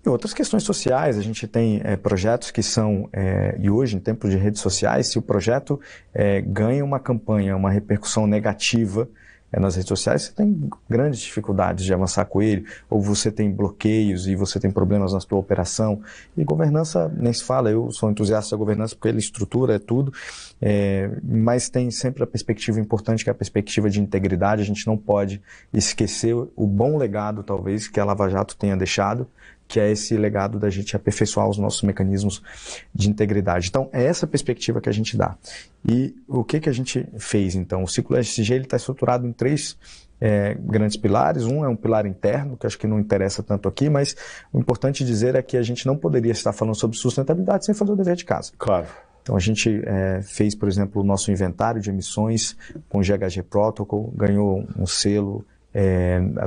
E outras questões sociais, a gente tem projetos que são, e hoje em tempos de redes sociais, se o projeto ganha uma campanha, uma repercussão negativa nas redes sociais, você tem grandes dificuldades de avançar com ele, ou você tem bloqueios e você tem problemas na sua operação. E governança, nem se fala, eu sou entusiasta da governança porque ele estrutura tudo, mas tem sempre a perspectiva importante, que é a perspectiva de integridade. A gente não pode esquecer o bom legado, talvez, que a Lava Jato tenha deixado, que é esse legado da gente aperfeiçoar os nossos mecanismos de integridade. Então, é essa perspectiva que a gente dá. E o que a gente fez, então? O ciclo ESG está estruturado em 3 grandes pilares. Um é um pilar interno, que acho que não interessa tanto aqui, mas o importante dizer é que a gente não poderia estar falando sobre sustentabilidade sem fazer o dever de casa. Claro. Então, a gente fez, por exemplo, o nosso inventário de emissões com o GHG Protocol, ganhou um selo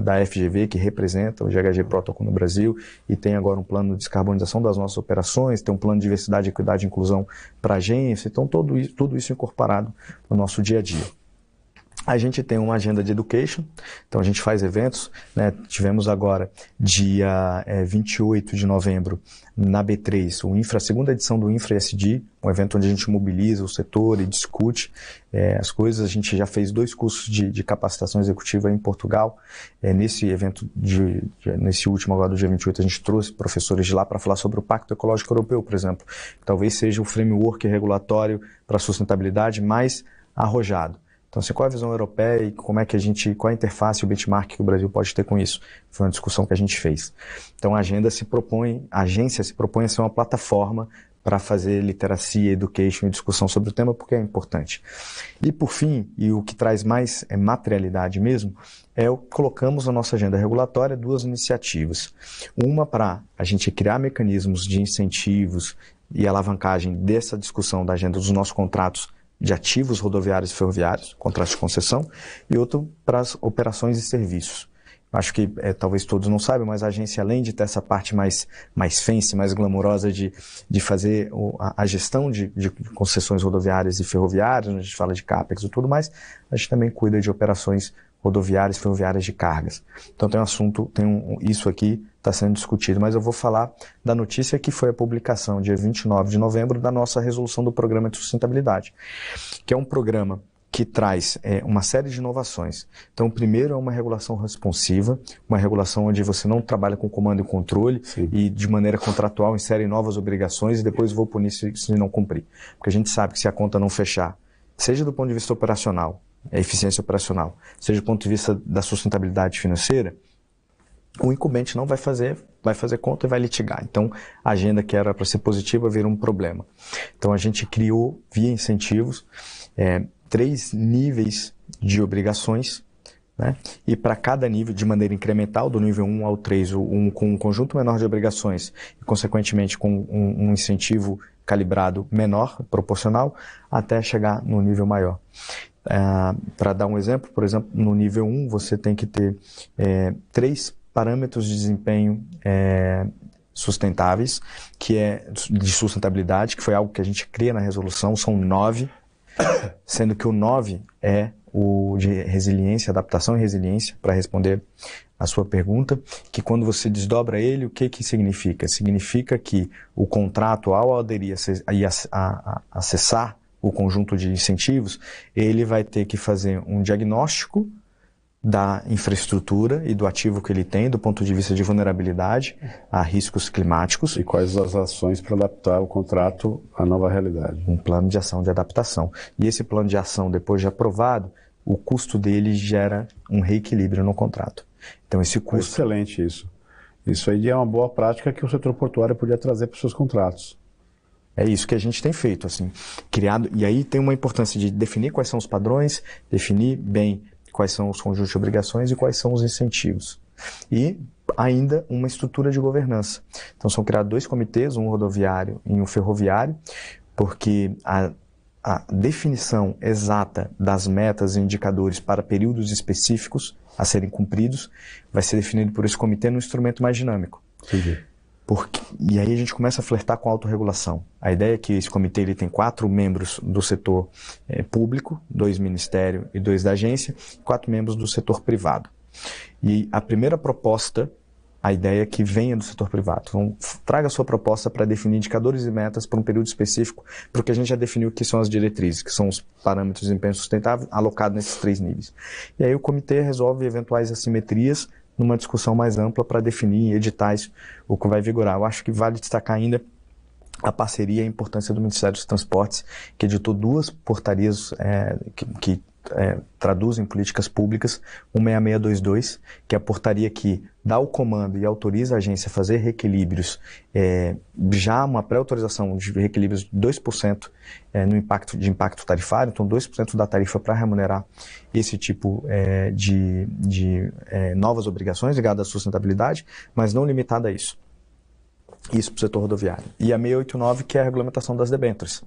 da FGV, que representa o GHG Protocol no Brasil, e tem agora um plano de descarbonização das nossas operações, tem um plano de diversidade, equidade e inclusão para a agência. Então, tudo isso incorporado no nosso dia a dia. A gente tem uma agenda de education, então a gente faz eventos, né? Tivemos agora, dia 28 de novembro, na B3, a segunda edição do Infra ESG, um evento onde a gente mobiliza o setor e discute as coisas. A gente já fez 2 cursos de capacitação executiva em Portugal. Nesse evento, nesse último agora do dia 28, a gente trouxe professores de lá para falar sobre o Pacto Ecológico Europeu, por exemplo, que talvez seja o framework regulatório para a sustentabilidade mais arrojado. Então, qual é a visão europeia e qual a interface e o benchmark que o Brasil pode ter com isso? Foi uma discussão que a gente fez. Então, a agência se propõe a ser uma plataforma para fazer literacia, education e discussão sobre o tema, porque é importante. E, por fim, e o que traz mais materialidade mesmo, colocamos na nossa agenda regulatória 2 iniciativas. Uma para a gente criar mecanismos de incentivos e alavancagem dessa discussão da agenda dos nossos contratos de ativos rodoviários e ferroviários, contratos de concessão, e outro para as operações e serviços. Acho que talvez todos não saibam, mas a agência, além de ter essa parte mais fancy, mais glamourosa de fazer a gestão de concessões rodoviárias e ferroviárias, onde a gente fala de CAPEX e tudo mais, a gente também cuida de operações rodoviárias e ferroviárias de cargas. Então isso aqui está sendo discutido, mas eu vou falar da notícia que foi a publicação, dia 29 de novembro, da nossa resolução do Programa de Sustentabilidade, que é um programa que traz uma série de inovações. Então, primeiro é uma regulação responsiva, uma regulação onde você não trabalha com comando e controle. Sim. E de maneira contratual insere novas obrigações e depois vou punir se não cumprir. Porque a gente sabe que se a conta não fechar, seja do ponto de vista operacional, a eficiência operacional, seja do ponto de vista da sustentabilidade financeira, o incumbente não vai fazer conta e vai litigar. Então, a agenda que era para ser positiva vira um problema. Então, a gente criou, via incentivos, 3 níveis de obrigações, né? E para cada nível, de maneira incremental, do nível 1 ao 3, com um conjunto menor de obrigações e, consequentemente, com um incentivo calibrado menor, proporcional, até chegar no nível maior. Para dar um exemplo, por exemplo, no nível 1 você tem que ter 3 parâmetros de desempenho sustentáveis, que é de sustentabilidade, que foi algo que a gente cria na resolução, são 9, sendo que o 9 é o de resiliência, adaptação e resiliência, para responder a sua pergunta, que quando você desdobra ele, o que significa? Significa que o contrato, ao aderir a acessar o conjunto de incentivos, ele vai ter que fazer um diagnóstico da infraestrutura e do ativo que ele tem, do ponto de vista de vulnerabilidade a riscos climáticos. E quais as ações para adaptar o contrato à nova realidade. Um plano de ação de adaptação. E esse plano de ação, depois de aprovado, o custo dele gera um reequilíbrio no contrato. Então, esse custo... Excelente isso. Isso aí é uma boa prática que o setor portuário podia trazer para os seus contratos. É isso que a gente tem feito, assim, criado. E aí tem uma importância de definir quais são os padrões, definir bem quais são os conjuntos de obrigações e quais são os incentivos. E ainda uma estrutura de governança. Então são criados 2 comitês, um rodoviário e um ferroviário, porque a definição exata das metas e indicadores para períodos específicos a serem cumpridos vai ser definido por esse comitê num instrumento mais dinâmico. Entendi. E aí a gente começa a flertar com a autorregulação. A ideia é que esse comitê ele tem 4 membros do setor público, 2 ministérios e 2 da agência, 4 membros do setor privado. E a primeira proposta, a ideia é que venha do setor privado. Então, traga a sua proposta para definir indicadores e metas para um período específico, porque a gente já definiu que são as diretrizes, que são os parâmetros de desempenho sustentável alocados nesses 3 níveis. E aí o comitê resolve eventuais assimetrias numa discussão mais ampla para definir editais o que vai vigorar. Eu acho que vale destacar ainda a parceria e a importância do Ministério dos Transportes, que editou 2 portarias que traduzem políticas públicas, 16622, que é a portaria que dá o comando e autoriza a agência a fazer reequilíbrios, já uma pré-autorização de reequilíbrios de 2% no impacto tarifário, então 2% da tarifa para remunerar esse tipo de novas obrigações ligadas à sustentabilidade, mas não limitada a isso. Isso para o setor rodoviário. E a 689, que é a regulamentação das debêntures.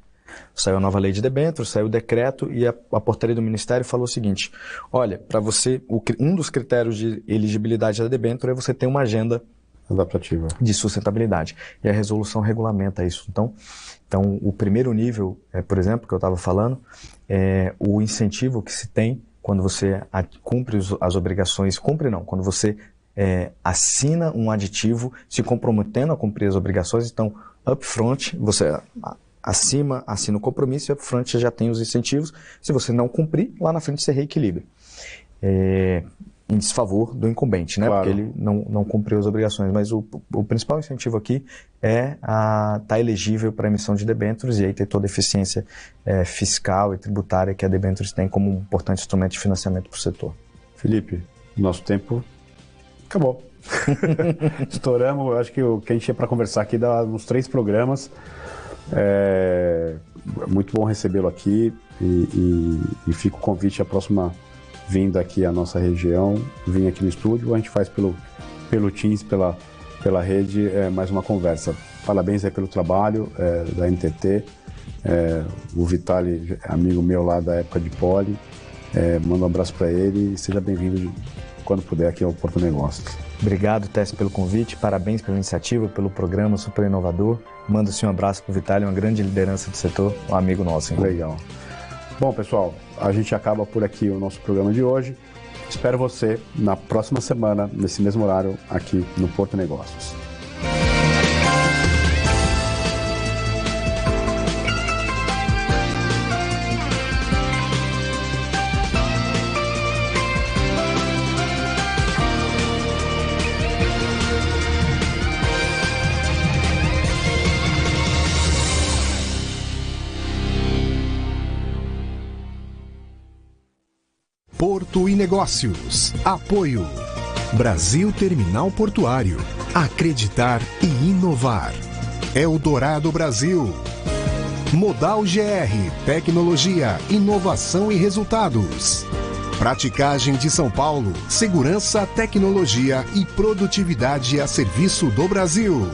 Saiu a nova lei de debêntures, saiu o decreto e a portaria do Ministério falou o seguinte: olha, para você, um dos critérios de elegibilidade da debênture é você ter uma agenda adaptativa de sustentabilidade. E a resolução regulamenta isso. Então o primeiro nível, por exemplo, que eu estava falando, é o incentivo que se tem quando você cumpre as obrigações, quando você assina um aditivo se comprometendo a cumprir as obrigações. Então, upfront, você assina o compromisso e upfront já tem os incentivos. Se você não cumprir, lá na frente você reequilibra. Em desfavor do incumbente, né? Claro. Porque ele não cumpriu as obrigações. Mas o principal incentivo aqui é estar elegível para a emissão de debêntures e aí ter toda a eficiência fiscal e tributária que a debêntures tem como um importante instrumento de financiamento para o setor. Felipe, nosso tempo acabou. Estouramos. Acho que o que a gente tinha para conversar aqui dá uns 3 programas. Muito bom recebê-lo aqui e fica o convite à próxima vinda aqui à nossa região, vir aqui no estúdio, a gente faz pelo Teams, pela rede, mais uma conversa. Parabéns aí pelo trabalho da NTT, o Vitali, amigo meu lá da época de Poli, manda um abraço para ele e seja bem-vindo quando puder aqui ao Porto Negócios. Obrigado, Tess, pelo convite, parabéns pela iniciativa, pelo programa super inovador. Manda-se um abraço para o Vitali, uma grande liderança do setor, um amigo nosso. Hein? Legal. Bom, pessoal, a gente acaba por aqui o nosso programa de hoje. Espero você na próxima semana, nesse mesmo horário, aqui no Porto Negócios. Porto e Negócios. Apoio. Brasil Terminal Portuário. Acreditar e inovar. Eldorado Brasil. Modal GR. Tecnologia, inovação e resultados. Praticagem de São Paulo. Segurança, tecnologia e produtividade a serviço do Brasil.